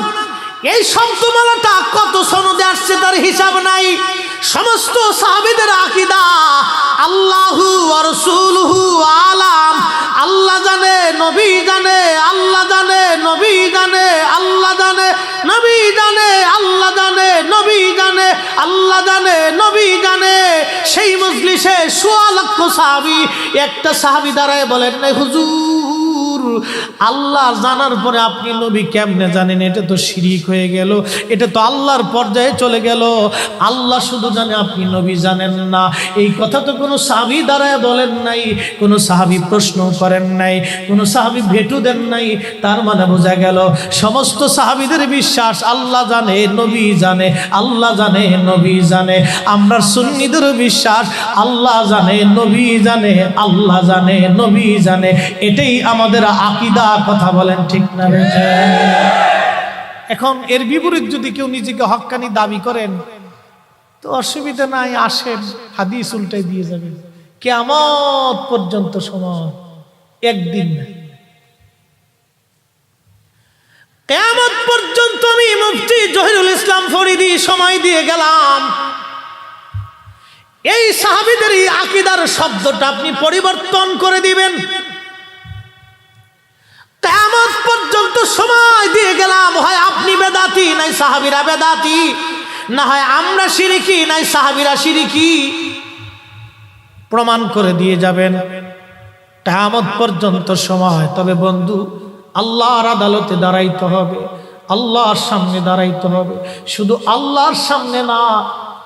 এই শব্দমালাটা কত সনদে আসছে তার হিসাব নাই। সমস্ত সাহাবীদের আকীদা আল্লাহু ওয়া রাসূলুহু আলাম, আল্লাহ জানে, নবী জানে, আল্লাহ জানে, নবী জানে, আল্লাহ জানে, নবী জানে, আল্লাহ জানে, নবী জানে, আল্লাহ জানে, নবী জানে। সেই মজলিসে ১৬ লক্ষ সাহাবী, একটা সাহাবী দাঁড়ায় বলেন না হুজুর আল্লাহ জানার পরে আপনি নবী কেমনে জানেন? এটা তো শিরিক হয়ে গেল, এটা তো আল্লাহর পর্যায়ে চলে গেল। আল্লাহ শুধু জানে, আপনি নবী জানেন না। এই কথা তো কোনো সাহাবী দাঁড়ায় বলেন নাই, কোনো সাহাবী প্রশ্ন করেন নাই, কোনো সাহাবী ভেটু দেন নাই। তার মানে বোঝা গেল সমস্ত সাহাবীদের বিশ্বাস আল্লাহ জানে, নবী জানে, আল্লাহ জানে, নবী জানে। আমরা সুন্নিদের বিশ্বাস আল্লাহ জানে, নবী জানে, আল্লাহ জানে, নবী জানে। এটাই আমাদের আকীদা। কথা বলেন ঠিক না? এখন এর বিপরীত যদি কেউ নিজেকে হক্কানি দাবি করেন তো অসুবিধা নাই, আসেন হাদিস উল্টাই দিয়ে যাবেন। কিয়ামত পর্যন্ত সময়, একদিন না, কিয়ামত পর্যন্ত আমি মুফতি জহিরুল ইসলাম ফরিদি সময় দিয়ে গেলাম। এই সাহাবীদের এই আকীদার শব্দটা আপনি পরিবর্তন করে দিবেন। কিয়ামত পর্যন্ত সময় দিয়ে গেলাম, হয় আপনি বেদাতি নাই সাহাবীরা বেদাতি, না হয় আমরা শিরকি নাই সাহাবীরা শিরকি। প্রমাণ করে দিয়ে যাবেন কিয়ামত পর্যন্ত সময়। তবে বন্ধু, আল্লাহর আদালতে দাঁড়াইতে হবে, আল্লাহর সামনে দাঁড়াইতে হবে। শুধু আল্লাহর সামনে না,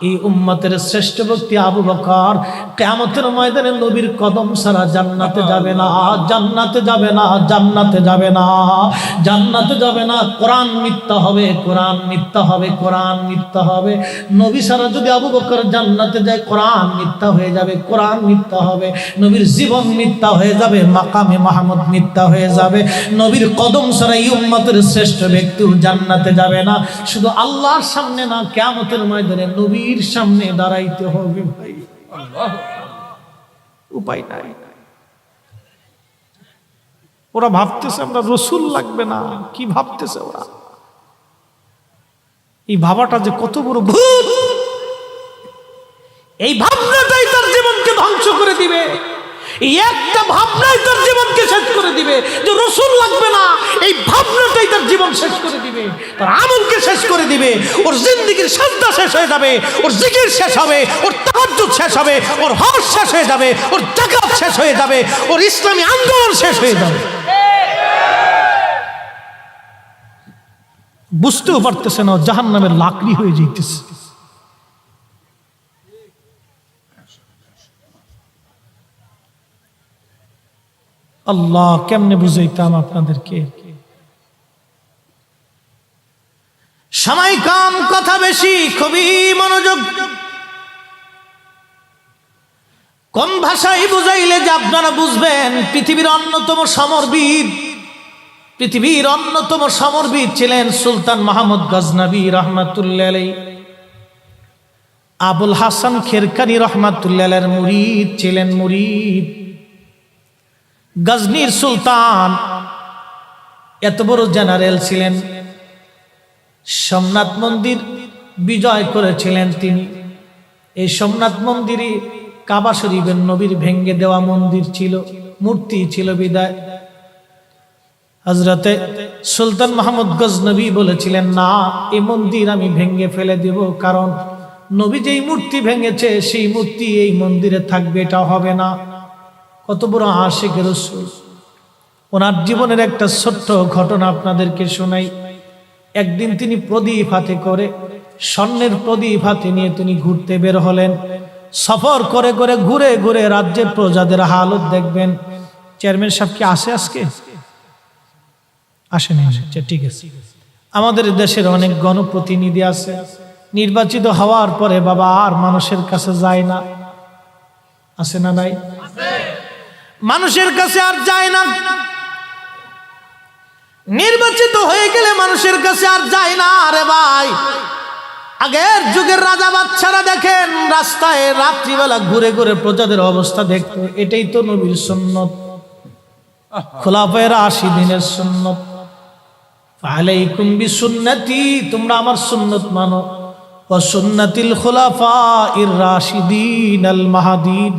এই উম্মতের শ্রেষ্ঠ ব্যক্তি আবু বকর কিয়ামতের ময়দানে নবীর কদম ছাড়া জান্নাতে যাবে না, জান্নাতে যাবে না, জান্নাতে যাবে না, জান্নাতে যাবে না। কোরআন মিথ্যা হবে, কোরআন মিথ্যা হবে, কোরআন মিথ্যা হবে। নবী ছাড়া যদি আবু বকর জান্নাতে যায়, কোরআন মিথ্যা হয়ে যাবে, কোরআন মিথ্যা হবে। নবীর জীবন মিথ্যা হয়ে যাবে, মাকামে মাহমুদ মিথ্যা হয়ে যাবে। নবীর কদম ছাড়া এই উম্মতের শ্রেষ্ঠ ব্যক্তিও জান্নাতে যাবে না। শুধু আল্লাহর সামনে না, কিয়ামতের ময়দানে নবীর সামনে দাঁড়াইতে হবে ভাই। উপায় নাই। ওরা ভাবতেছে আমরা রসুল লাগবে না, কি ভাবতেছে ওরা? এই ভাবাটা যে কত বড় ভুল, এই ভাবনাটাই তার জীবনকে ধ্বংস করে দিবে। এই একটা ভাবনাই তার জীবনকে শেষ করে দিবে। যে রসুল লাগবে না, এই ভাবনাটাই তার জীবন শেষ করে দিবে, তার আমলকে শেষ করে দিবে। ওর জিন্দেগির সাজদা শেষ হয়ে যাবে, ওর জিকির শেষ হবে, ওর তাহাজ্জুদ শেষ হবে, ওর হজ শেষ হয়ে যাবে, ওর যাকাত শেষ হয়ে যাবে, ওর ইসলামী আন্দোলন শেষ হয়ে যাবে। বুঝতেও পারতেছে না, জাহান্নামের লাকড়ি হয়ে যাইতেছে। আল্লাহ কেমনে বুঝাইতাম আপনাদেরকে? সময় কম, কথা বেশি, খুবই মনোযোগ। কোন ভাষায় বুঝাইলে যে আপনারা বুঝবেন? পৃথিবীর অন্যতম সমরবীর, পৃথিবীর অন্যতম সমরবীর ছিলেন সুলতান মাহমুদ গজনবী রহমাতুল্লাহ আলাইহি। আবুল হাসান খেরকানি রহমাতুল্লাহ আলাইহির মুরিদ ছিলেন, মুরিদ। গজনীর সুলতান এত বড় জেনারেল ছিলেন, সোমনাথ মন্দির বিজয় করেছিলেন তিনি। এই সোমনাথ মন্দিরে কাবা শরীফের নবীর ভেঙ্গে দেওয়া মন্দির ছিল, মূর্তি ছিল বিদায়। হযরতে সুলতান মাহমুদ গজনবী বলেছিলেন, না, এই মন্দির আমি ভেঙ্গে ফেলে দেব, কারণ নবী যেই মূর্তি ভেঙেছে সেই মূর্তি এই মন্দিরে থাকবে, এটা হবে না। কত বড় আশিক রাসূল! ওনার জীবনের একটা ছোট্ট ঘটনা আপনাদেরকে শোনাই। একদিন তিনি প্রদীপ হাতে করে, স্বর্ণের প্রদীপ হাতে নিয়ে তিনি ঘুরতে বের হলেন। সফর করে করে ঘুরে ঘুরে রাজ্যের প্রজাদের হালত দেখবেন। চেয়ারম্যান সাহেব কি আসে আজকে? আসেনি? ঠিক আছে। আমাদের দেশের অনেক গণপ্রতিনিধি আছে, নির্বাচিত হওয়ার পরে বাবা আর মানুষের কাছে যায় না, আছে না নাই? মানুষের কাছে আর যায় না। নির্বাচিত হয়ে গেলে মানুষের কাছে আর যায় না রে ভাই। আগের যুগের রাজা বাদশারা দেখেন রাস্তায় রাত্রিবেলা ঘুরে ঘুরে প্রজাদের অবস্থা দেখতো। এটাই তো নবীর সুন্নত, খোলাফায়ে রাশিদিনের সুন্নত। আলাইকুম বিসুন্নতি, তোমরা আমার সুন্নত মানো, ওয়া সুন্নাতিল খুলাফাইর রাশিদিন আল মাহদিন,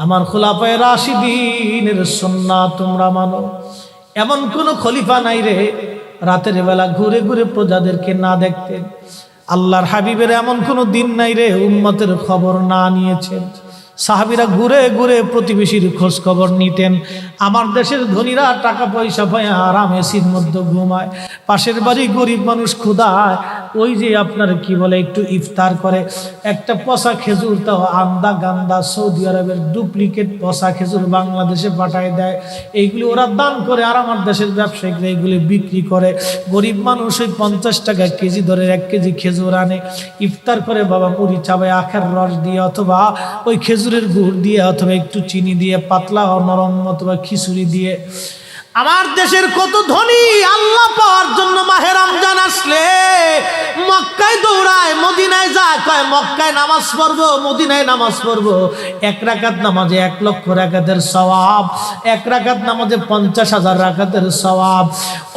আমার খোলাফায়ে রাশিদিনের সুন্নাত তোমরা মানো। এমন কোন খলিফা নাই রে রাতের বেলা ঘুরে ঘুরে প্রজাদেরকে না দেখতেন। আল্লাহর হাবিবের এমন কোন দিন নাই রে উম্মতের খবর না নিয়েছেন। সাহাবীরা ঘুরে ঘুরে প্রতিবেশীর খোঁজ খবর নিতেন। আমার দেশের ধনীরা টাকা পয়সা পায় আরাম এসির মধ্যে ঘুমায়, পাশের বাড়ি গরিব মানুষ ক্ষুধায় ওই যে আপনার কি বলে একটু ইফতার করে, একটা পচা খেজুর, তাও আন্দা গান্দা সৌদি আরবের ডুপ্লিকেট পচা খেজুর বাংলাদেশে পাঠায় দেয়। এইগুলি ওরা দান করে, আর আমার দেশের ব্যবসায়িকরা এইগুলি বিক্রি করে। গরিব মানুষ ওই 50 টাকা কেজি ধরে 1 কেজি খেজুর আনে, ইফতার করে বাবা মুড়ি চাবায় আখের রস দিয়ে, অথবা ওই খেজুরের গুড় দিয়ে, অথবা একটু চিনি দিয়ে, পাতলা ও নরম অথবা খিচুড়ি দিয়ে। আমার দেশের কত ধনী আল্লাহ পাওয়ার জন্য মাহে রমজান আসলে মক্কায় দৌড়ায়, মদিনায় যায়, কয় মক্কায় নামাজ পড়বো, মদিনায় নামাজ পড়বো। 1 রাকাত নামাজে 1 লক্ষ রাকাতের সওয়াব, 1 রাকাত নামাজে 50,000 রাকাতের সওয়াব।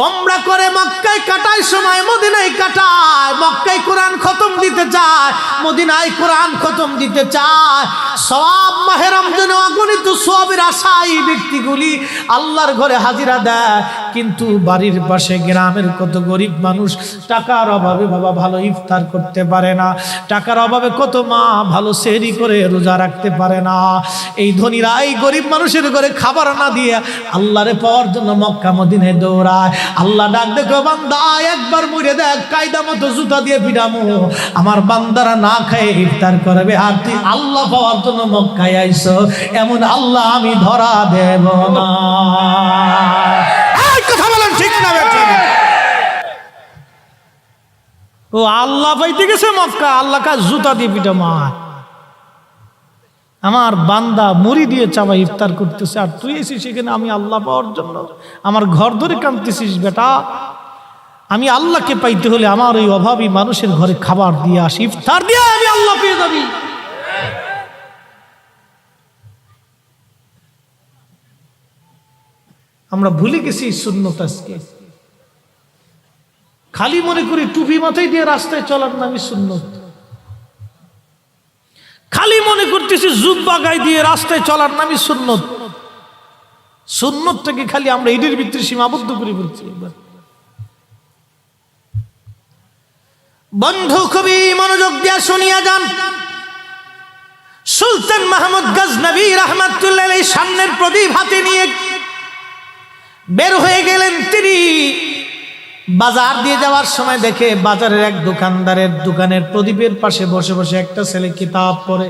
উমরা করে মক্কায় কাটায় সময় মদিনায় কাটায়, মক্কায় কোরআন খতম দিতে চায়, মদিনায় কোরআন খতম দিতে চায়। সওয়াব মাহে রমজানে অগণিত সওয়াবের আশায় ব্যক্তিগুলি আল্লাহর ঘরে হাজিরা দেয়। কিন্তু বাড়ির পাশে গ্রামের কত গরিব মানুষ টাকার অভাবে বাবা ভালো ইফতার করতে পারে না, টাকার অভাবে কত মা ভালো সেহরি করে রোজা রাখতে পারে না। এই ধনীরা এই গরিব মানুষের ঘরে খাবার না দিয়ে আল্লাহরে পাওয়ার জন্য মক্কা মদিনায় দৌড়ায়। আল্লাহ ডাক দেখো বান্দা একবার মরে দেখ, কায়দা মতো জুতা দিয়ে পিটামো, আমার বান্দারা না খায় ইফতার করবে, আর তুই আল্লাহ পাওয়ার জন্য মক্কায় আইছো, এমন আল্লাহ আমি ধরা দেব না। কথা বলেন ঠিক না বেঠিক? ও আল্লাহ পাইতে গেছে মক্কা, আল্লাহ কা জুতা দিয়ে পিটা মার, আমার বান্দা মুড়ি দিয়ে চাবা ইফতার করতেছে, আর তুই এসেছিস সেখানে আমি আল্লাহ পাওয়ার জন্য আমার ঘর ধরে কাঁদতেছিস। বেটা আমি আল্লাহকে পাইতে হলে আমার ওই অভাবী মানুষের ঘরে খাবার দিয়ে আসি, ইফতার দিয়ে আমি আল্লাহ পেয়ে যাবি। আমরা ভুলে গেছি সুন্নত। আজকে খালি মনে করি টুপি মাথায় দিয়ে রাস্তায় চলার নামই সুন্নত, খালি মনে করতেছি জুব্বা গায়ে দিয়ে রাস্তায় চলার নামই সুন্নত। সুন্নতটাকে খালি আমরা ঈদের ভিতরে সীমাবদ্ধ করে বলছি। বন্ধু খুবই মনোযোগ দিয়ে শুনিয়া যান। সুলতান মাহমুদ গজনবী রাহমাতুল্লাহ আলাইহি সামনের প্রদীপ হাতে নিয়ে বের হয়ে গেলেন। তিনি বাজার দিয়ে যাওয়ার সময় দেখে বাজারের এক দোকানদারের দোকানের প্রদীপের পাশে বসে বসে একটা ছেলে কিতাব পড়ে।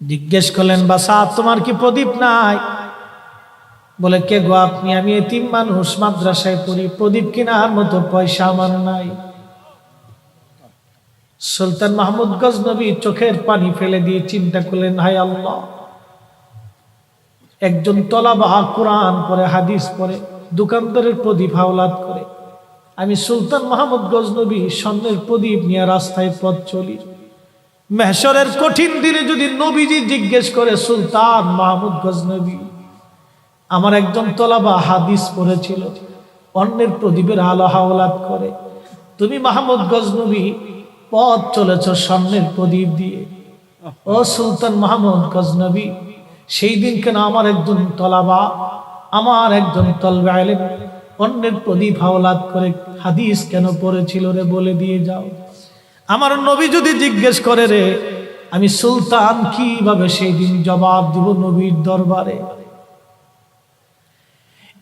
জিজ্ঞেস করলেন, বাসা তোমার কি প্রদীপ নাই? বলে, কে গো আপনি? আমি এতিম মানুষ, মাদ্রাসায় পড়ি, প্রদীপ কেনার মতো পয়সা আমার নাই। সুলতান মাহমুদ গজনবী চোখের পানি ফেলে দিয়ে চিন্তা করলেন, হায় আল্লাহ, একজন তলাবা কোরআন পড়ে, হাদিস পড়ে, দোকানদারের প্রদীপ হাওলাত করে, আমি সুলতান মাহমুদ গজনবী স্বর্ণের প্রদীপ নিয়ে রাস্তায় পথ চলি। মেহশরের কঠিন দিনে যদি নবীজি জিজ্ঞেস করে, সুলতান মাহমুদ গজনবী আমার একজন তলাবা হাদিস পড়েছিল, অন্যের প্রদীপের আলো হাওলাত করে, তুমি মাহমুদ গজনবী পথ চলেছ স্বর্ণের প্রদীপ দিয়ে, ও সুলতান মাহমুদ গজনবী সেই দিন কেন আমার একজন তলাবা, আমার একজন তলবে আলেম অন্যের প্রদীপ হাওলাত করে হাদিস কেন পড়েছিল রে, বলে দিয়ে যাও। আমার নবী যদি জিজ্ঞেস করে রে, আমি সুলতান কিভাবে সেই দিন জবাব দিব নবীর দরবারে?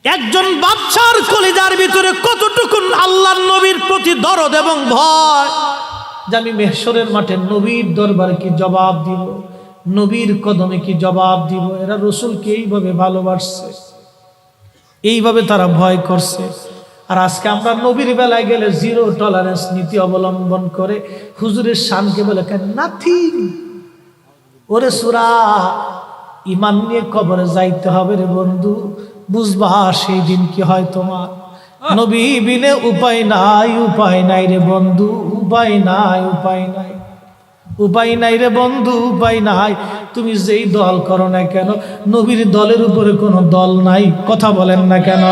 একজন বাদশার কলিজার ভিতরে কতটুকু আল্লাহর নবীর প্রতি দরদ এবং ভয়, যে আমি মেহশরের মাঠে নবীর দরবারে কি জবাব দিব, নবীর কদমে কি জবাব দিব। এরা রসুলকে এইভাবে ভালোবাসছে, এইভাবে তারা ভয় করছে। আর আজকে আমরা নবীর বেলায় গেলে জিরো টলারেন্স নীতি অবলম্বন করে হুজুরের শানকে বলে কেন নাথিং। ওরে সুরা, ইমান নিয়ে কবরে যাইতে হবে রে বন্ধু, বুঝবা সেই দিন কি হয় তোমার। নবী বিনে উপায় নাই, উপায় নাই রে বন্ধু, উপায় নাই, উপায় নাই, উপায় নাই রে বন্ধু, উপায় নাই। তুমি যেই দল করো না কেন, নবীর দলের উপরে কোনো দল নাই। কথা বলেন না কেন?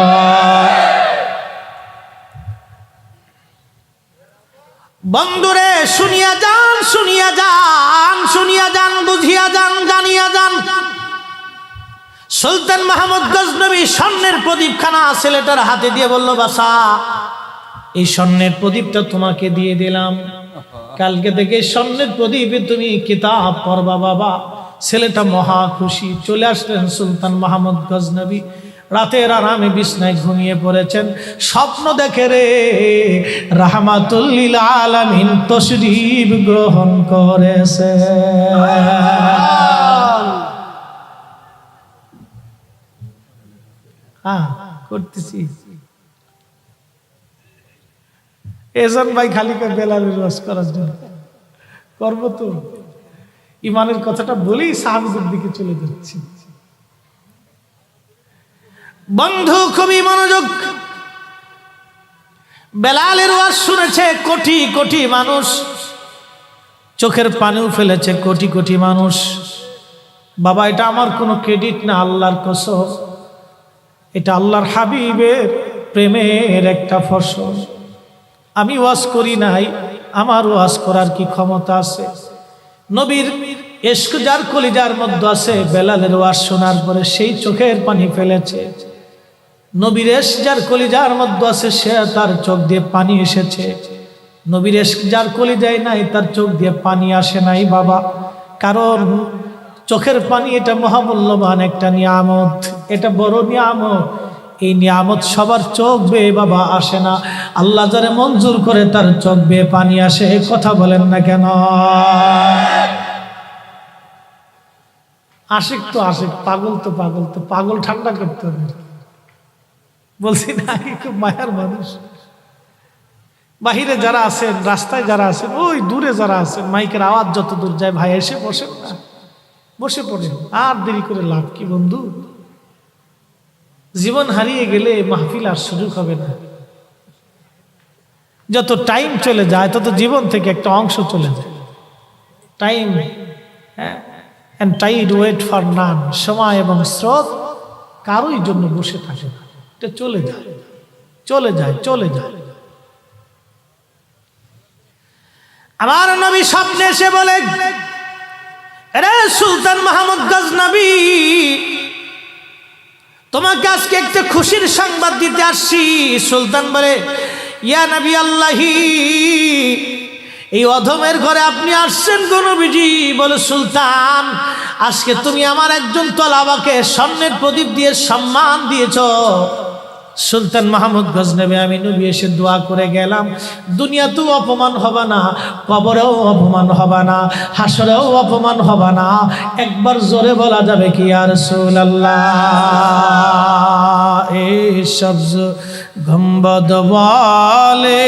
বন্ধুরে শুনিয়া যান, শুনিয়া যান, শুনিয়া যান, বুঝিয়া যান, জানিয়া যান। সুলতান মাহমুদ গজনবী স্বর্ণের প্রদীপখানা ছেলেটার হাতে দিয়ে বলল, বাসা এই স্বর্ণের প্রদীপটা তোমাকে দিয়ে দিলাম, কালকে থেকে স্বর্ণের প্রদীপে তুমি কিতাব পড়বা বাবা। ছেলেটা মহা খুশি। চলে আসলেন সুলতান মাহমুদ গজনবী। রাতের আরামে বিছনায় ঘুমিয়ে পড়েছেন। স্বপ্ন দেখে রে রাহমাতুল লিল আলামিন তশরীফ গ্রহণ করেছে। করতেছি এজন ভাই খালি করে বেলালের রস করার জন্য করবো তো। ইমানের কথাটা বলেই সাহাবীদের দিকে চলে যাচ্ছি। বন্ধু খুবই মনোযোগ। বেলালের ওয়াজ শুনেছে কোটি কোটি মানুষ, চোখের পানিও ফেলেছে কোটি কোটি মানুষ। বাবা এটা আমার কোনো ক্রেডিট না, আল্লাহর কসম, এটা আল্লাহর হাবিবের প্রেমের একটা ফসল। আমি ওয়াজ করি নাই, আমার ওয়াজ করার কি ক্ষমতা আছে? নবীর ইশক যার কলিজার মধ্যে আছে, বেলালের ওয়াজ শোনার পরে সেই চোখের পানি ফেলেছে। নবীর ইশক যার কলিজার মধ্যে আছে, সে তার চোখ দিয়ে পানি এসেছে। নবীর ইশক যার কলিজায় নাই, তার চোখ দিয়ে পানি আসে নাই বাবা। কারণ চোখের পানি এটা মহামূল্যবান একটা নিয়ামত, এটা বড় নিয়ামত। এই নিয়ামত সবার চোখ বেয়ে বাবা আসে না। আল্লাহ যারে মঞ্জুর করে তার চোখ বেয়ে পানি আসে। কথা বলেন না কেন? আশিক তো আশিক, পাগল তো পাগল, তো পাগল ঠান্ডা করতে হবে। বলছি না, খুব মায়ার মানুষ। বাহিরে যারা আছেন, রাস্তায় যারা আছেন, ওই দূরে যারা আছেন, মাইকের আওয়াজ যত দূর যায়, ভাই এসে বসেন না, বসে পড়েন। আর দেরি করে লাভ কি বন্ধু? জীবন হারিয়ে গেলে মাহফিল আর সুযোগ হবে না। যত টাইম চলে যায় তত জীবন থেকে একটা অংশ চলে যায়। Time and tide wait for none, সময় এবং স্রোত কারোই জন্য বসে থাকে না, এটা চলে যায়, চলে যায়, চলে যায়। আমার নবী স্বপ্নে এসে বলে, আরে সুলতান মাহমুদ গজনবী, তোমাকে আজকে একটা খুশির সংবাদ দিতে আসছি। সুলতান বলে, ইয়া নবী আল্লাহি, এই অধমের ঘরে আপনি আসছেন গো নবীজি। বলে, সুলতান আজকে তুমি আমার একজন তলাবাকে স্বর্ণের প্রদীপ দিয়ে সম্মান দিয়েছ। সুলতান মাহমুদ গজনবী, আমি নবী এসে দোয়া করে গেলাম, দুনিয়াতেও অপমান হবে না, কবরেও অপমান হবে না, হাসরেও অপমান হবে না। একবার জোরে বলা যাবে কি ইয়া রাসূলুল্লাহ? এই সবজ গম্বদ ওয়ালে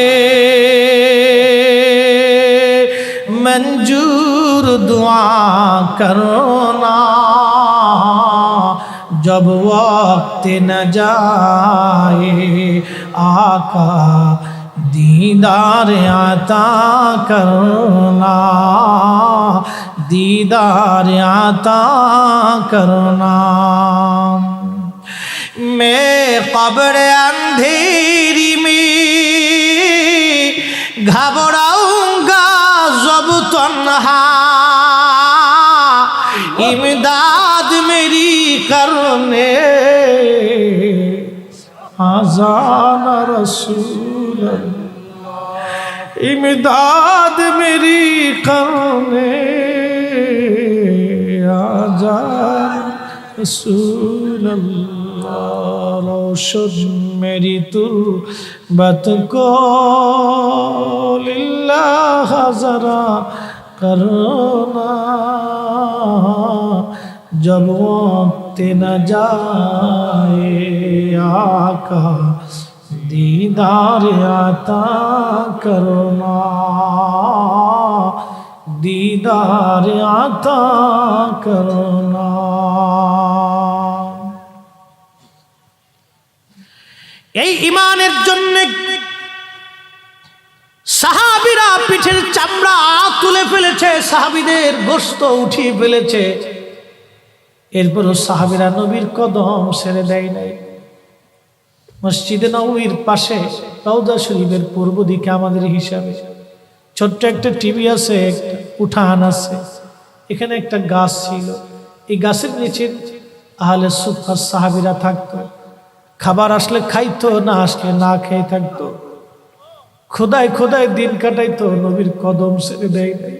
मंजूर दुआ करना, जब वक्त न जाए आका दीदार आता करना, दीदार आता करना। मैं कब्र अंधेरी में घबराऊंगा जब तन्हा, इमदाद मेरी करने आजान रसूल, इमदाद मेरी करने आजान रसूल। रोशन मेरी तुर्बत को लिल्लाह जरा करना, जब वक्त न जाए आका दीदार आता करना, दीदार आता करना। এই ঈমানের জন্য সাহাবীরা পিঠের চামড়া তুলে ফেলেছে, সাহাবীদের গোশত উঠিয়ে ফেলেছে, এরপরও সাহাবীরা নবীর কদম ছেড়ে দেয় নাই। মসজিদে নববীর পাশে রওজা শরীফের পূর্ব দিকে আমাদের হিসাবে ছোট্ট একটা টিভি আছে, একটা উঠান আছে, এখানে একটা গাছ ছিল। এই গাছের নিচে আহলে সুফফার সাহাবীরা থাকতো। খাবার আসলে খাইতো, না আসলে না খেয়ে থাকতো। খোদায় খোদায় দিন কাটাইতো, নবীর কদম ছেড়ে দেয় নাই।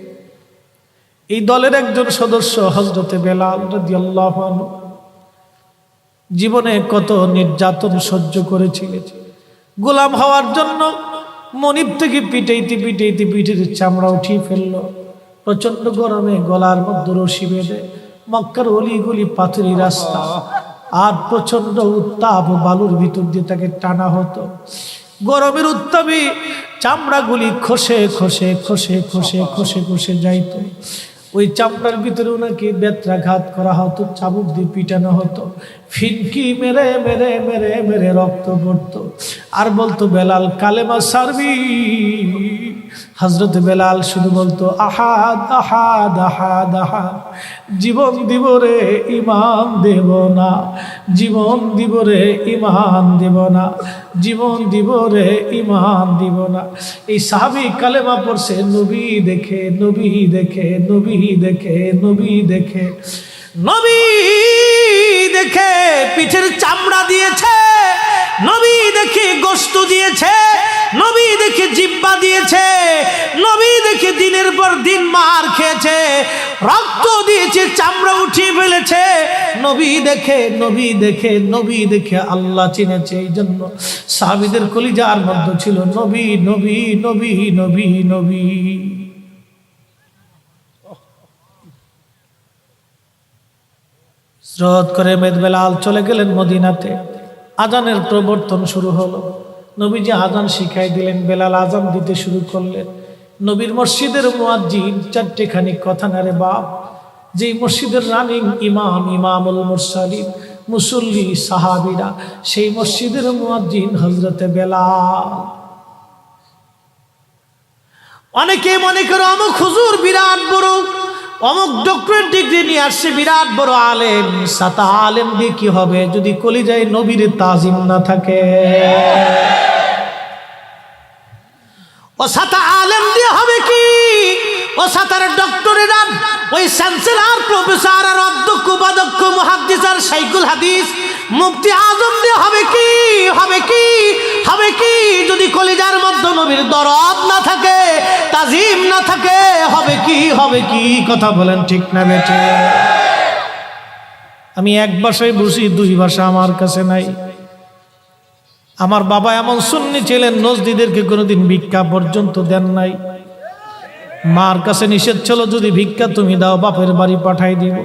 এই দলের একজন সদস্য হযরতে বেলাল রাদিয়াল্লাহু আনহু জীবনে কত নির্যাতন সহ্য করেছিলেন। গোলাম হওয়ার জন্য মনিব থেকে পিটাইতে পিটাইতে পিঠের চামড়া উঠিয়ে ফেললো। প্রচন্ড গরমে গলার মধ্যে রশি বেঁধে মক্কার অলিগলি পাথুরি রাস্তা আর প্রচন্ড উত্তাপ ও বালুর ভিতর দিয়ে তাকে টানা হতো। গরমের উত্তাপে চামড়াগুলি খসে খসে খসে খসে খসে খসে যাইতো। ওই চামড়ার ভিতরে ওনাকে বেত্রাঘাত করা হতো, চাবুক দিয়ে পিটানো হতো, ফিনকি মেরে মেরে মেরে মেরে রক্ত পড়তো। আর বলতো, বেলাল কালেমা সারবি। হযরত বেলাল শুধু বলতো, আহাদ আহাদ আহাদ আহাদ, জীবন দিব রে ঈমান দেব না, জীবন দিব রে ঈমান দেব না, জীবন দিব রে ঈমান দিব না। এই সাহাবী কালেমা পড়ছে নবী দেখে, নবী দেখে, নবী দেখে, নবী দেখে, নবী দেখে পিঠের চামড়া দিয়েছে, নবী দেখে গোশত দিয়েছে, নবী দেখে জিহ্বা দিয়েছে, নবী দেখে দিনের পর দিন মার খেয়েছে, রক্ত দিয়েছে, চামড়া উঠিয়ে ফেলেছে। নবী দেখে, নবী দেখে, নবী দেখে আল্লাহ চিনেছে। এই জন্য সাহাবীদের কলিজার মধ্যে ছিল নবী নবী নবী নবী নবী। হিজরত করে বেলাল চলে গেলেন মদিনাতে। আজানের প্রবর্তন শুরু হলো। নবীজি আজান শিখাই দিলেন, বেলাল আজান দিতে শুরু করলেন। নবীর মসজিদের মুয়াজ্জিন চারটেখানি কথা না রে বাপ, যে মসজিদের রানিং ইমাম, ইমামুল মুরসালিন, মুসল্লি সাহাবীরা, সেই মসজিদের মুয়াজ্জিন হযরতে বেলাল। অনেকে মনে করে অমুক হুজুর বিরাট বড়, অমুক ডক্টরেট ডিগ্রি নিয়ে আসছে, বিরাট বড় আলেম। সাতা আলেম দিয়ে কি হবে যদি কলিজায় নবীর তাজিম না থাকে? ও সাতা আলেম দিয়ে হবে কি? ও সাতার ডক্টরেট আর ওই চ্যান্সেলর, প্রফেসর আর অধ্যক্ষ, উপাধ্যক্ষ, মুহাদ্দিস আর শাইখুল হাদিস, মুফতি আজম দিয়ে হবে কি? হবে কি? হবে কি যদি কলিজার মধ্যে নবীর দরদ না থাকে, তাজিম না থাকে? হবে কি? হবে কি? কথা বলেন ঠিক না বেঠে? আমি এক ভাষায় বুঝি, দুই ভাষা আমার কাছে নাই। আমার বাবা এমন সুন্নি ছিলেন, নজদিদেরকে কোনোদিন ভিক্ষা পর্যন্ত দেন নাই। মার কাছে নিষেধ ছিল, যদি ভিক্ষা তুমি দাও বাপের বাড়ি পাঠাই দিব।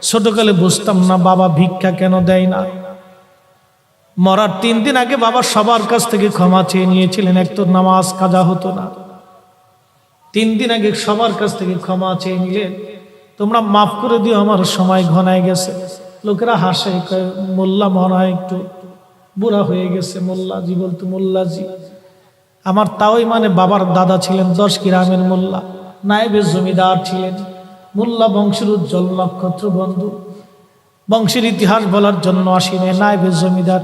ছোটকালে বুঝতাম না বাবা ভিক্ষা কেন দেয় না। মরার 3 দিন আগে বাবা সবার কাছ থেকে ক্ষমা চেয়ে নিয়েছিলেন। এক তো নামাজ কাজা হতো না, 3 দিন আগে সবার কাছ থেকে ক্ষমা চেয়ে নিলেন, তোমরা মাফ করে দিও, আমার সময় ঘনায় গেছে। লোকেরা হাসে, মোল্লা মনে হয় একটু বুড়া হয়ে গেছে। মোল্লাজি বলতো, মোল্লাজি। আমার তাওই মানে বাবার দাদা ছিলেন 10 গ্রামের মোল্লা, নায়েবের জমিদার ছিলেন। মোল্লা বংশের উজ্জ্বল নক্ষত্র বন্ধু। বংশের ইতিহাস বলার জন্য আসিনে, নায়েবের জমিদার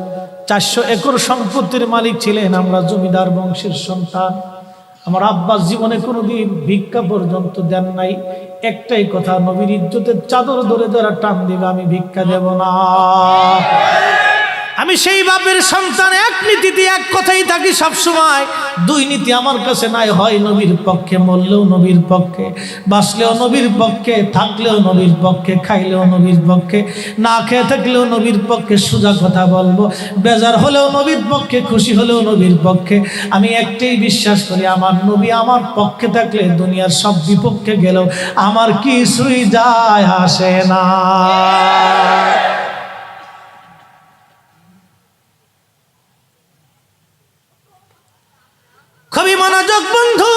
400 একর সম্পত্তির মালিক ছিলেন। আমরা জমিদার বংশের সন্তান। আমার আব্বাস জীবনে কোনোদিন ভিক্ষা পর্যন্ত দেন নাই। একটাই কথা, নবীর ইজ্জতের চাদর ধরে যারা টান দিবে আমি ভিক্ষা দেব না। আমি সেই বাপের সন্তান, এক নীতিতে এক কথাই থাকি সবসময়। 2 নীতি আমার কাছে নাই, হয় নবীর পক্ষে, মরলেও নবীর পক্ষে, বাঁচলেও নবীর পক্ষে, থাকলেও নবীর পক্ষে, খাইলেও নবীর পক্ষে, না খেয়ে থাকলেও নবীর পক্ষে। সোজা কথা বলবো, বেজার হলেও নবীর পক্ষে, খুশি হলেও নবীর পক্ষে। আমি একটাই বিশ্বাস করি, আমার নবী আমার পক্ষে থাকলে দুনিয়ার সব বিপক্ষে গেলেও আমার কিছুই যায় আসে না। খুবই মনোযোগ বন্ধু,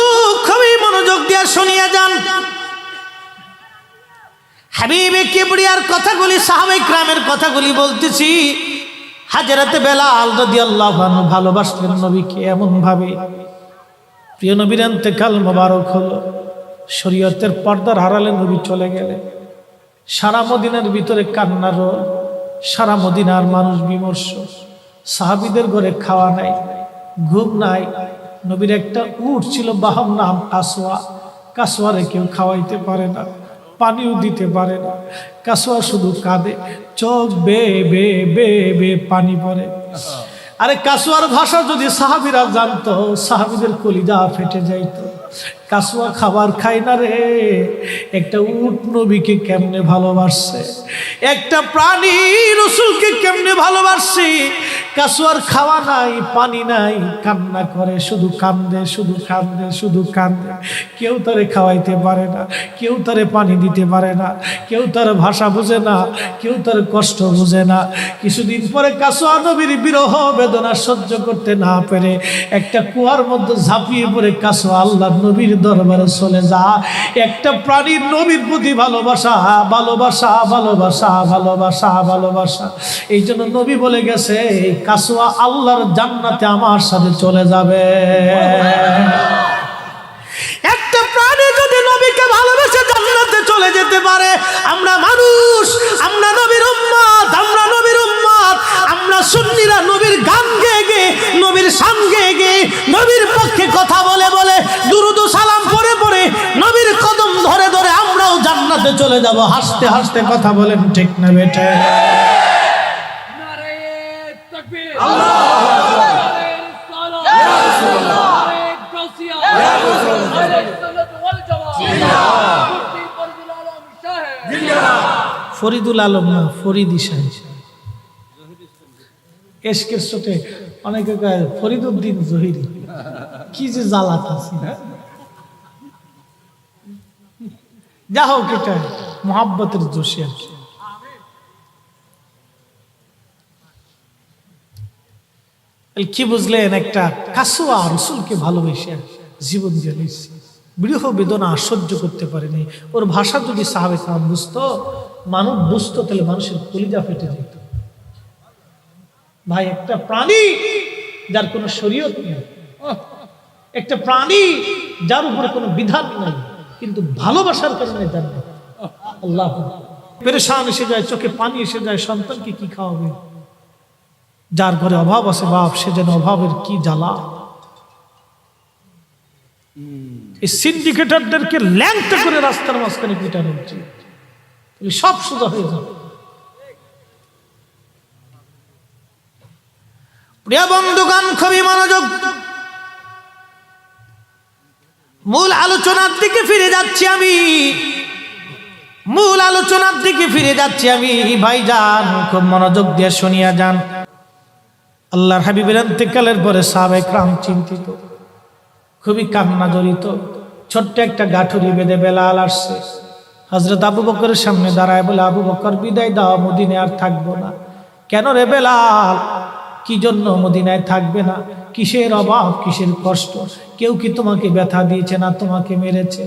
খুবই মনোযোগ দিয়ে শুনিয়া যান। হাবিবে কিবরিয়ার কথাগুলি, সাহাবায়ে কিরামের কথাগুলি বলতেছি। হাজরাতে বেলাল রাদিয়াল্লাহু আনহু ভালোবাসতেন নবীকে এমন ভাবে, প্রিয় নবীর ইন্তেকাল মোবারক হলো, শরীয়তের পর্দার আড়ালে নবী চলে গেলেন। সারা মদিনার ভিতরে কান্নার রোল, সারা মদিনার মানুষ বিমর্ষ। সাহাবীদের ঘরে খাওয়া নাই, ঘুম নাই। নবীর একটা উট ছিল, বাহন নাম কাসওয়া। কাসওয়ারে কেউ খাওয়াইতে পারে না, পানিও দিতে পারে না। কাসওয়া শুধু কাঁদে, চোখ বে বে বে বে পানি পড়ে। আরে কাসওয়ার ভাষা যদি সাহাবীরা জানতো, সাহাবীদের কলিজা ফেটে যাইতো। কাসওয়া খাবার খায় না রে, একটা উট নবীকে কেমনে ভালোবাসছে, একটা প্রাণী রাসূলকে কেমনে ভালোবাসছে। কাসওয়ার খাওয়া নাই, পানি নাই, কান্না করে, শুধু কান্দে, শুধু কান্দে, শুধু কান্দে। কেউ তারে খাওয়াইতে পারে না, কেউ তারে পানি দিতে পারে না, কেউ তার ভাষা বুঝে না, কেউ তার কষ্ট বুঝে না। কিছুদিন পরে কাসওয়া নবীর বিরহ বেদনা সহ্য করতে না পেরে একটা কুয়ার মধ্যে ঝাঁপিয়ে পড়ে কাসওয়া আল্লাহর নবীর দরবারে চলে যা। একটা প্রাণীর নবীর প্রতি ভালোবাসা, ভালোবাসা, ভালোবাসা, ভালোবাসা, ভালোবাসা। এই জন্য নবী বলে গেছে, কাসওয়া আল্লাহর জান্নাতে আমার সাথে চলে যাবে। একটা প্রাণী যদি নবীকে ভালোবেসে জান্নাতে চলে যেতে পারে, আমরা মানুষ, আমরা নবীর উম্মত, আমরা নবীর উম্মত, আমরা সুন্নিরা নবীর গান গেয়ে গেয়ে, নবীর শান গেয়ে গেয়ে, নবীর পক্ষে কথা বলে বলে, দুরূদ ও সালাম পড়ে পড়ে, নবীর কদম ধরে ধরে আমরাও জান্নাতে চলে যাব। হাসতে হাসতে কথা বলেন, ঠিক না বেটে? ফরিদুল আলম না, ফরিদ ইসাই। এশকের সাথে অনেকে কয় ফরিদউদ্দিন জহিরি। কি যে জ্বালাত আছে। যা হোক, এটা মোহাব্বতের জোশে আছে। কি বুঝলেন? একটা কাসওয়া রাসূলকে ভালোবেসে জীবন দিয়েছে, বিরহ বেদনা সহ্য করতে পারেনি। ওর ভাষা যদি সাহাবে কারাম বুঝতো, মানুষ বুঝতো, তাহলে মানুষের কলিজা ফেটে যেত। ভাই, একটা প্রাণী যার কোনো শরীয়ত নেই, একটা প্রাণী যার উপরে কোনো বিধান নাই, কিন্তু ভালোবাসার কারণে জান্নাত। আল্লাহ পেরেশান এসে যায়, চোখে পানি এসে যায়, সন্তানকে কি খাওয়াবে? যার ঘরে অভাব আছে বাপ, সে যেন অভাবের কি জ্বালা। এই সিন্ডিকেটরদেরকে ল্যাংটা করে রাস্তার মাঝখানে পিটানো উচিত, সব সোজা হয়ে যাবে। প্রিয় বন্ধুগণ, খুবই মনোযোগ, মূল আলোচনার দিকে ফিরে যাচ্ছি আমি, মূল আলোচনার দিকে ফিরে যাচ্ছি আমি। ভাইজান, খুব মনোযোগ দিয়ে শুনিয়া যান। আল্লাহর হাবিবের ইন্তেকালের পরে সাহাবায়ে কেরাম চিন্তিত, খুবই কান্না জড়িত। ছোট্ট একটা গাঠুরি বেঁধে বেলাল আসছে, হযরত আবু বকরের সামনে দাঁড়ায় বলে, আবু বকর, বিদায় দাও, মদিনায় আর থাকবো না। কেন রে বেলাল, কি জন্য মদিনায় থাকবে না? কিসের অভাব, কিসের কষ্ট? কেউ কি তোমাকে ব্যথা দিয়েছে, না তোমাকে মেরেছে,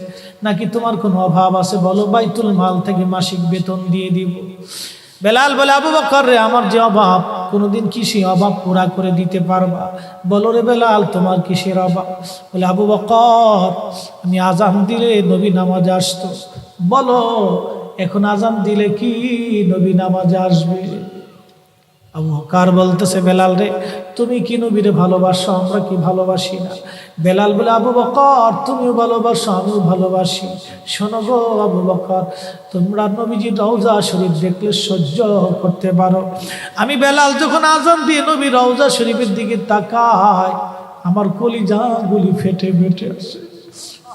নাকি তোমার কোনো অভাব আছে? বলো, বাইতুল মাল থেকে মাসিক বেতন দিয়ে দিব। বেলাল বলে, আবু বকর রে, আমার যে অভাব, কোনোদিন কি সেই অভাব পুরা করে দিতে পারবা? বলো রে বেলাল, তোমার কিসের অভাব? বলে, আবু বকর, আমি আজান দিলে নবী নামাজে আসতো। বলো, এখন আজান দিলে কি নবী নামাজে আসবে? আবু বকর বলতেছে, বেলাল রে, তুমি কি নবীরে ভালোবাসো, আমরা কি ভালোবাসি না? বেলাল বলে, আবু বকর, তুমিও ভালোবাসো, আমিও ভালোবাসি। শোনো গো আবু বকর, তোমরা নবীজির রওজা শরীফ দেখলে সহ্য করতে পারো? আমি বেলাল যখন আজান দিয়ে নবী রওজা শরীফের দিকে তাকাই, আমার কলিজা গুলি ফেটে ফেটে আসে।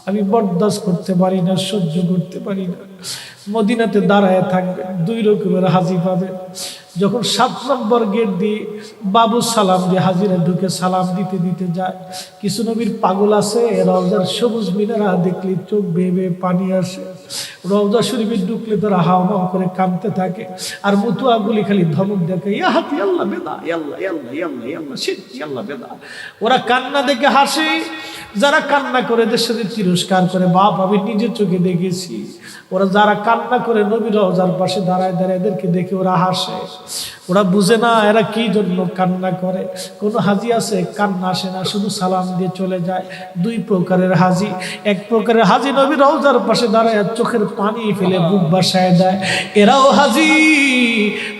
আমি বরদাস্ত করতে পারি না, সহ্য করতে পারি না। মদিনাতে দাঁড়ায় থাকবে, দুই রকমের হাজি পাবে। যখন 7 নম্বর গেট দিয়ে বাবু সালাম দিয়ে হাজিরা ঢুকে সালাম দিতে দিতে যায়, কিছু নবীর পাগল আছে, রওজার সবুজ মিনারা দেখলে চোখ বেয়ে বেয়ে পানি আসে। রওজা শরীফে ঢুকলে তারা হাওয়া করে কাঁদতে থাকে, আর মুতুয়াগুলি খালি ধমক দেখে, ইয়া হাতি আল্লাহ বেদা, ইয়াল্লাহ ইয়াল্লাহ ইয়াল্লাহ ইয়াল্লাহ শিরক, ইয়াল্লাহ বেদা। ওরা কান্না দেখে হাসে, যারা কান্না করে এদের সাথে তিরস্কার করে। বাপ, আমি নিজের চোখে দেখেছি, ওরা যারা কান্না করে নবী রওজার পাশে দাঁড়ায় দাঁড়ায় এদেরকে দেখে ওরা হাসে। ওরা বুঝে না এরা কি জন্য কান্না করে। কোন হাজি আছে কান্না আসে না, শুধু সালাম দিয়ে চলে যায়। দুই প্রকারের হাজি, এক প্রকারের হাজি নবী রওজার পাশে দাঁড়ায় চোখের পানি ফেলে বুক বাসায় দেয়, এরাও হাজি।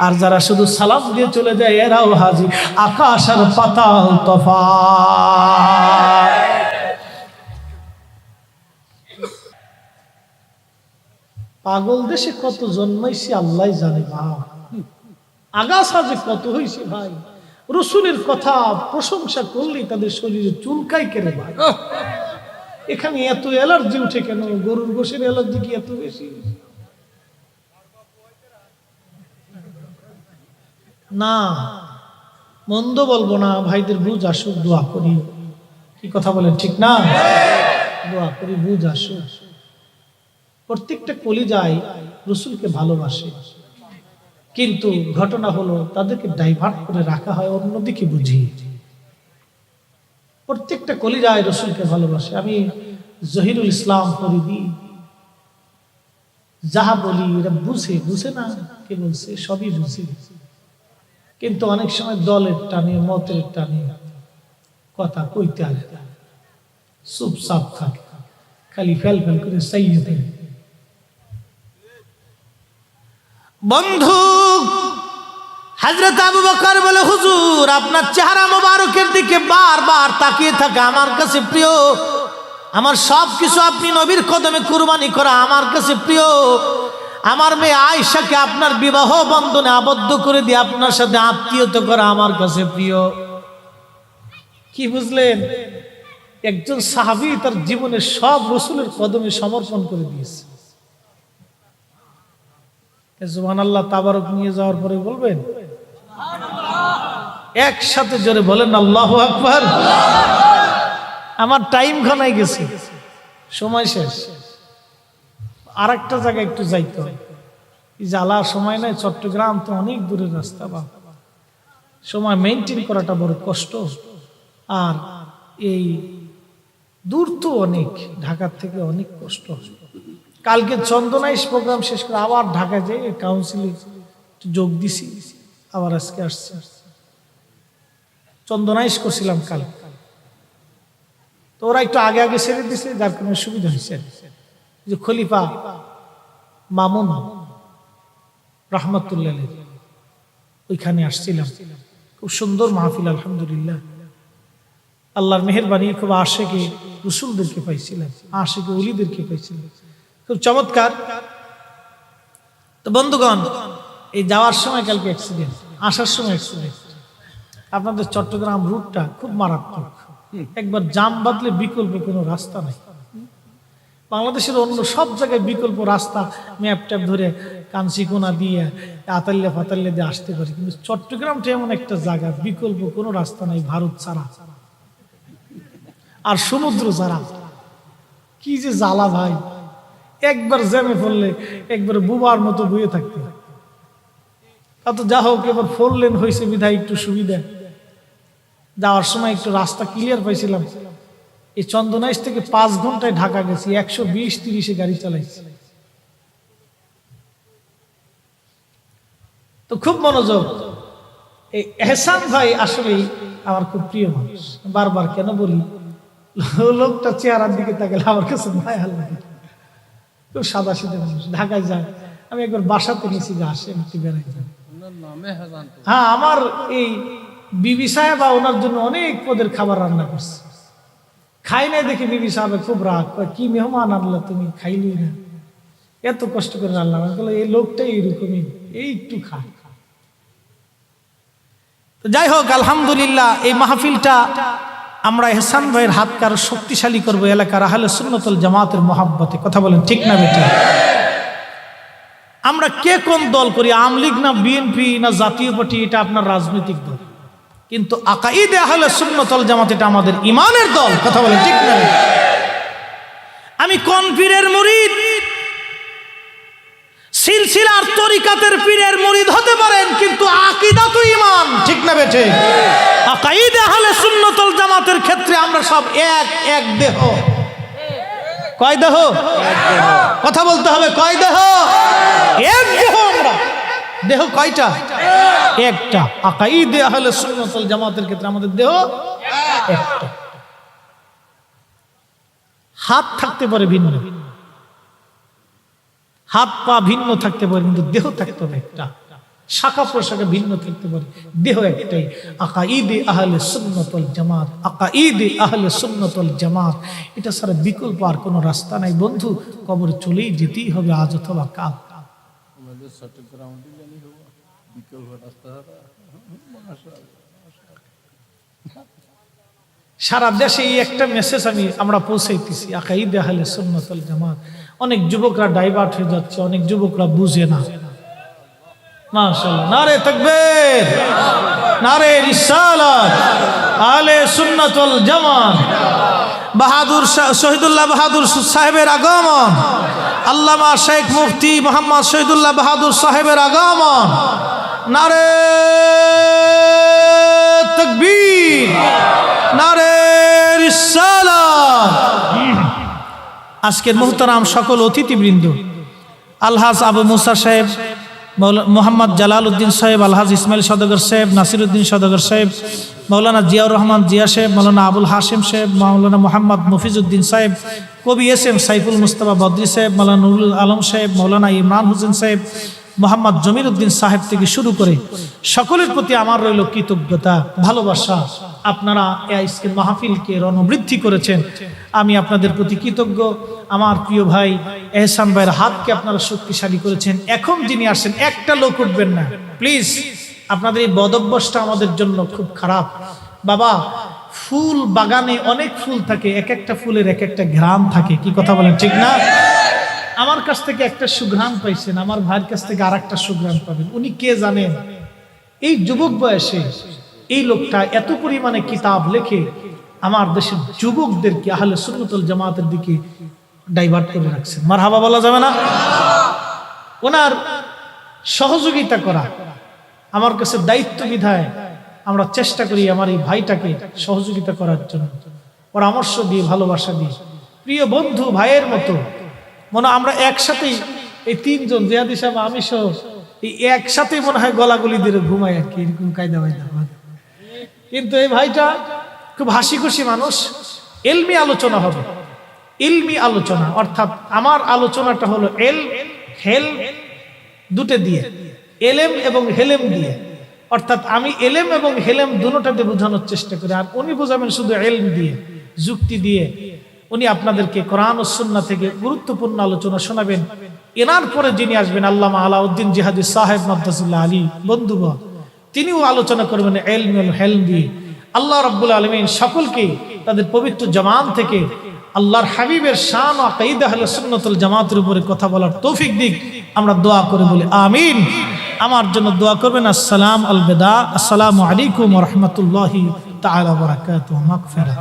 আর যারা শুধু সালাম দিয়ে চলে যায় এরাও হাজি। আকাশ আর পাতাল তফাৎ। পাগল দেশে কত জন্মাইছে আল্লাহ জানে। আগাছা যে কত হয়েছে ভাই, রসুলের কথা প্রশংসা করলেই তাদের শরীরে চুলকাই কেড়ে ভাই। এখানে এত অ্যালার্জি উঠে কেন? গরুর গোশের অ্যালার্জি কি এত বেশি? না, মন্দ বলবো না, ভাইদের বুঝ আসুক, দোয়া করি। কি কথা বলেন ঠিক না? দোয়া করি বুঝ আসুক। প্রত্যেকটা কলিজায় রসুলকে ভালোবাসে, কিন্তু ঘটনা হলো তাদেরকে ডাইভার্ট করে রাখা হয় অন্যদিকে বুঝিয়ে। প্রত্যেকটা কলিজায় রসুলকে ভালোবাসে। আমি জহিরুল ইসলাম ফরিদি যাহা বলি এরা বুঝে না, কে বলছে সবই বুঝে, কিন্তু অনেক সময় দলের টানে মতের টানে কথা কইতে আসে, চুপচাপ থাকে, খালি ফেল ফেল করে চাইয়ে দেয়। বন্ধু হযরত আবু বকর বলে, হুজুর আপনার চেহারা মোবারকের দিকে বারবার তাকিয়ে থাকা আমার কাছে প্রিয়। আমার সব কিছু আপনি নবীর কদমে কুরবানি করা আমার কাছে প্রিয়। আমার মেয়ে আয়েশাকে আপনার বিবাহ বন্ধনে আবদ্ধ করে দিয়ে আপনার সাথে আত্মীয়তা করা আমার কাছে প্রিয়। কি বুঝলেন? একজন সাহাবী তার জীবনের সব রাসূলের কদমে সমর্পণ করে দিয়েছে। সুবহানাল্লাহ তাবারক নিয়ে যাওয়ার পরে বলবেন একসাথে জোরে বলেন আল্লাহু আকবার। আমার টাইম ঘনাই গেছে, সময় শেষ। আর একটা জায়গায় একটু যাইতে হয়, জ্বালা সময় নাই। চট্টগ্রাম তো অনেক দূরের রাস্তা, বা সময় মেনটেন করাটা বড় কষ্ট। আর এই দূর তো অনেক, ঢাকার থেকে অনেক কষ্ট। কালকে চন্দনাইশ প্রোগ্রাম শেষ করে আবার ঢাকা যেয়ে কাউন্সিলে যোগ দিছি, আবার আজকে আসছি। চন্দনাইশ করছিলাম কাল, তো ওরা একটু আগে আগে ছেড়ে দিছে, যার কারণে সুবিধা হয়েছে। যে খলিফা মামুন রহমতুল্লাহ ওইখানে আসছিলাম, খুব সুন্দর মাহফিল আলহামদুলিল্লাহ। আল্লাহর মেহেরবানি, খুব আশেকে রসুলদেরকে পাইছিলাম, আশেকে ওলিদেরকে পাইছিলাম, খুব চমৎকার। তো বন্ধুগণ, এই যাওয়ার সময় কালকে অ্যাক্সিডেন্ট, আসার সময় অ্যাক্সিডেন্ট। আপনাদের চট্টগ্রাম রুটটা খুব মারাত্মক, একবার জাম বাঁধলে বিকল্প কোনো রাস্তা নাই। বাংলাদেশের অন্য সব জায়গায় বিকল্প রাস্তা, ম্যাপ ট্যাপ ধরে কাঞ্চিকোনা দিয়ে আতাল্লা ফাতাল্লা দিয়ে আসতে পারি, কিন্তু চট্টগ্রামটা এমন একটা জায়গা বিকল্প কোনো রাস্তা নাই, ভারত ছাড়া আর সমুদ্র ছাড়া। কি যে জ্বালা ভাই, একবার জ্যামে পড়লে একবার বুবার মতো বয়ে থাকতে। তো যা হোক, এবার 4 লেন হয়েছে বিধায় একটু সুবিধা। যাওয়ার সময় একটু রাস্তা ক্লিয়ার পাইছিলাম। এই চন্দনাইশ থেকে 5 ঘন্টায় ঢাকা গেছি, 120-30-এ গাড়ি চালাইছি। তো খুব মনোযোগ। এই এহসান ভাই আসলে আমার খুব প্রিয় মানুষ। বারবার কেন বলি, লোকটা চেহারার দিকে তাকালে আমার কাছে মায়া লাগে। খুব সাদা সিধা মানুষ, ঢাকায় যায়। আমি একবার বাসাতে নিয়েছি যে আসে একটু বেড়াইতে। হ্যাঁ, আমার এই বিবি সাহেব ওনার জন্য অনেক পদের খাবার রান্না করছে। খাই নাই দেখে বিবি সাহেব খুব রাগ, কি মেহমান আনলা তুমি, খাইলি না, এত কষ্ট করে রান্না। আমি বললাম এই লোকটাই এইরকমই, এই একটু খা। তো যাই হোক, আলহামদুলিল্লাহ এই মাহফিলটা আমরা এহসান ভাইয়ের হাত কারো শক্তিশালী করবো এলাকার আহলে সুন্নাতুল জামাতের মহাব্বতে। কথা বলেন ঠিক না বেটা? আমরা কে কোন দল করি, আওয়ামী লীগ না বিএনপি না জাতীয় পার্টি, এটা আপনার রাজনৈতিক দল, কিন্তু আকাইদে আহলে সুন্নাতুল জামাত এটা আমাদের ইমানের দল। কথা বলেন ঠিক না? আমি কোন পীরের মুরিদ, সিলসিলার তরিকাতের পীরের মুরিদ হতে পারেন, কিন্তু আকীদা তো ঈমান। ঠিক না বেঠে? আকাইদে আহলে সুন্নাতুল জামাতের ক্ষেত্রে আমরা সব এক দেহ। কয় দেহ? কথা বলতে হবে, কয় দেহ? এক দেহ। আমরা দেহ কয়টা? একটা। আকাইদে আহলে সুন্নাত ওয়াল জামাতের ক্ষেত্রে আমাদের দেহ একটা। হাত থাকতে পারে ভিন্ন, হাত পা ভিন্ন থাকতে পারে, কিন্তু দেহ থাকতে হবে একটা। শাখা প্রশাখা ভিন্ন থাকতে পারে, দেহ একটাই। আকাইদে আহলে সুন্নাত ওয়াল জামাত, আকাইদে আহলে সুন্নাত ওয়াল জামাত, এটা ছাড়া বিকল্প আর কোনো রাস্তা নাই বন্ধু। কবরে চলেই যেতেই হবে আজ অথবা কাল। সারা দেশে এই একটা মেসেজ আমরা পৌঁছাইতেছি, আকাইদে আহলে সুন্নাত ওয়াল জামাত। অনেক যুবকরা ডাইভার্ট হয়ে যাচ্ছে, অনেক যুবকরা বুঝে না। মাশাআল্লাহ, নারে তাকবীর, নারে রিসালাত, আহলে সুন্নাত ওয়াল জামাত। বাহাদুর শহীদুল্লাহ বাহাদুর সাহেবের আগমন, আল্লামা শেখ মুফতি মোহাম্মদ শহীদুল্লাহ বাহাদুর সাহেবের আগমন। নারে তাকবীর, নারে রিসালাত। আজকের মুহতারাম সকল অতিথিবৃন্দ, আলহাজ আবু মুসা সাহেব, মোহাম্মদ জালাল উদ্দিন সাহেব, আলহাজ ইসমাইল সওদাগর সাহেব, নাসির উদ্দিন সওদাগর সাহেব, মৌলানা জিয়াউর রহমান জিয়া সাহেব, মৌলানা আবুল হাশিম সাহেব, মৌলানা মোহাম্মদ মুফিজউদ্দিন সাহেব, কবি এস এম সাইফুল মুস্তাফা বদরি সাহেব, মৌলানা নুরুল আলম সাহেব, মৌলানা ইমরান হোসেন সাহেব, মোহাম্মদ জমির উদ্দিন সাহেব থেকে শুরু করে সকলের প্রতি আমার রইল কৃতজ্ঞতা, ভালোবাসা। আপনারা আজকের মাহফিলকে রণবৃদ্ধি করেছেন, আমি আপনাদের প্রতি কৃতজ্ঞ। আমার প্রিয় ভাই এহসান ভাইয়ের হাতকে আপনারা শক্তিশালী করেছেন। এখন যিনি আসেন, একটা লোক উঠবেন না প্লিজ। আপনাদের এই বদভ্যাসটা আমাদের জন্য খুব খারাপ। বাবা, ফুল বাগানে অনেক ফুল থাকে, এক একটা ফুলের এক একটা ঘ্রাণ থাকে, কি কথা বলেন ঠিক না? আমার কাছ থেকে একটা সুঘ্রাণ পাইছেন, আমার ভাইয়ের কাছ থেকে আর একটা সুঘ্রাণ পাবেন। উনি কে জানেন? এই যুবক বয়সে এই লোকটা এত পরিমাণে কিতাব লেখে আমার দেশের যুবকদেরকে আহলে সুন্নাত ওয়াল জামাতের দিকে ডাইভার্ট করে রাখছেন। মারহাবা বলা যাবে না? ওনার সহযোগিতা করা আমার কাছে দায়িত্ব বিধায় আমরা চেষ্টা করি আমার এই ভাইটাকে সহযোগিতা করার জন্য, পরামর্শ দিয়ে, ভালোবাসা দিয়ে। প্রিয় বন্ধু, ভাইয়ের মতো মনে আমরা একসাথেই, এই তিনজন জিয়াদি সাহেব আমি সহ এই একসাথেই মনে হয় গলাগলি দিয়ে ঘুমাই আর কি, এরকম কায়দা বাইদা। কিন্তু এই ভাইটা খুব হাসি খুশি মানুষ। ইলমি আলোচনা হবে, ইলমি আলোচনা, অর্থাৎ আমার আলোচনাটা হলো হেল দুটো দিয়ে, এলেম এবং হেলেম দিয়ে। অর্থাৎ আমি এলেম এবং হেলেম দুটোটাতে বোঝানোর চেষ্টা করি, আর উনি বোঝাবেন শুধু এলম দিয়ে, যুক্তি দিয়ে। উনি আপনাদেরকে কোরআন ও সুন্নাহ থেকে গুরুত্বপূর্ণ আলোচনা শোনাবেন। এনার পরে যিনি আসবেন আল্লামা আলাউদ্দিন জিহাদি সাহেব মাদ্দাসুল্লাহ আলী বন্ধুগণ, তিনিও আলোচনা করবেন ইলম ও হেলম দিয়ে। আল্লাহ রাব্বুল আলামিন সকলকে তাদের পবিত্র জবান থেকে আল্লাহর হাবিবের শান ও আকীদা আহলে সুন্নাত ওয়াল জামাতের উপরে কথা বলার তৌফিক দিক। আমরা দোয়া করে বলি আমিন। আমার জন্য দোয়া করবেন। আসসালাম আল বিদা, আসসালামু আলাইকুম ওয়া রাহমাতুল্লাহি তাআলা ওয়া বারাকাতুহু। মাগফিরাত।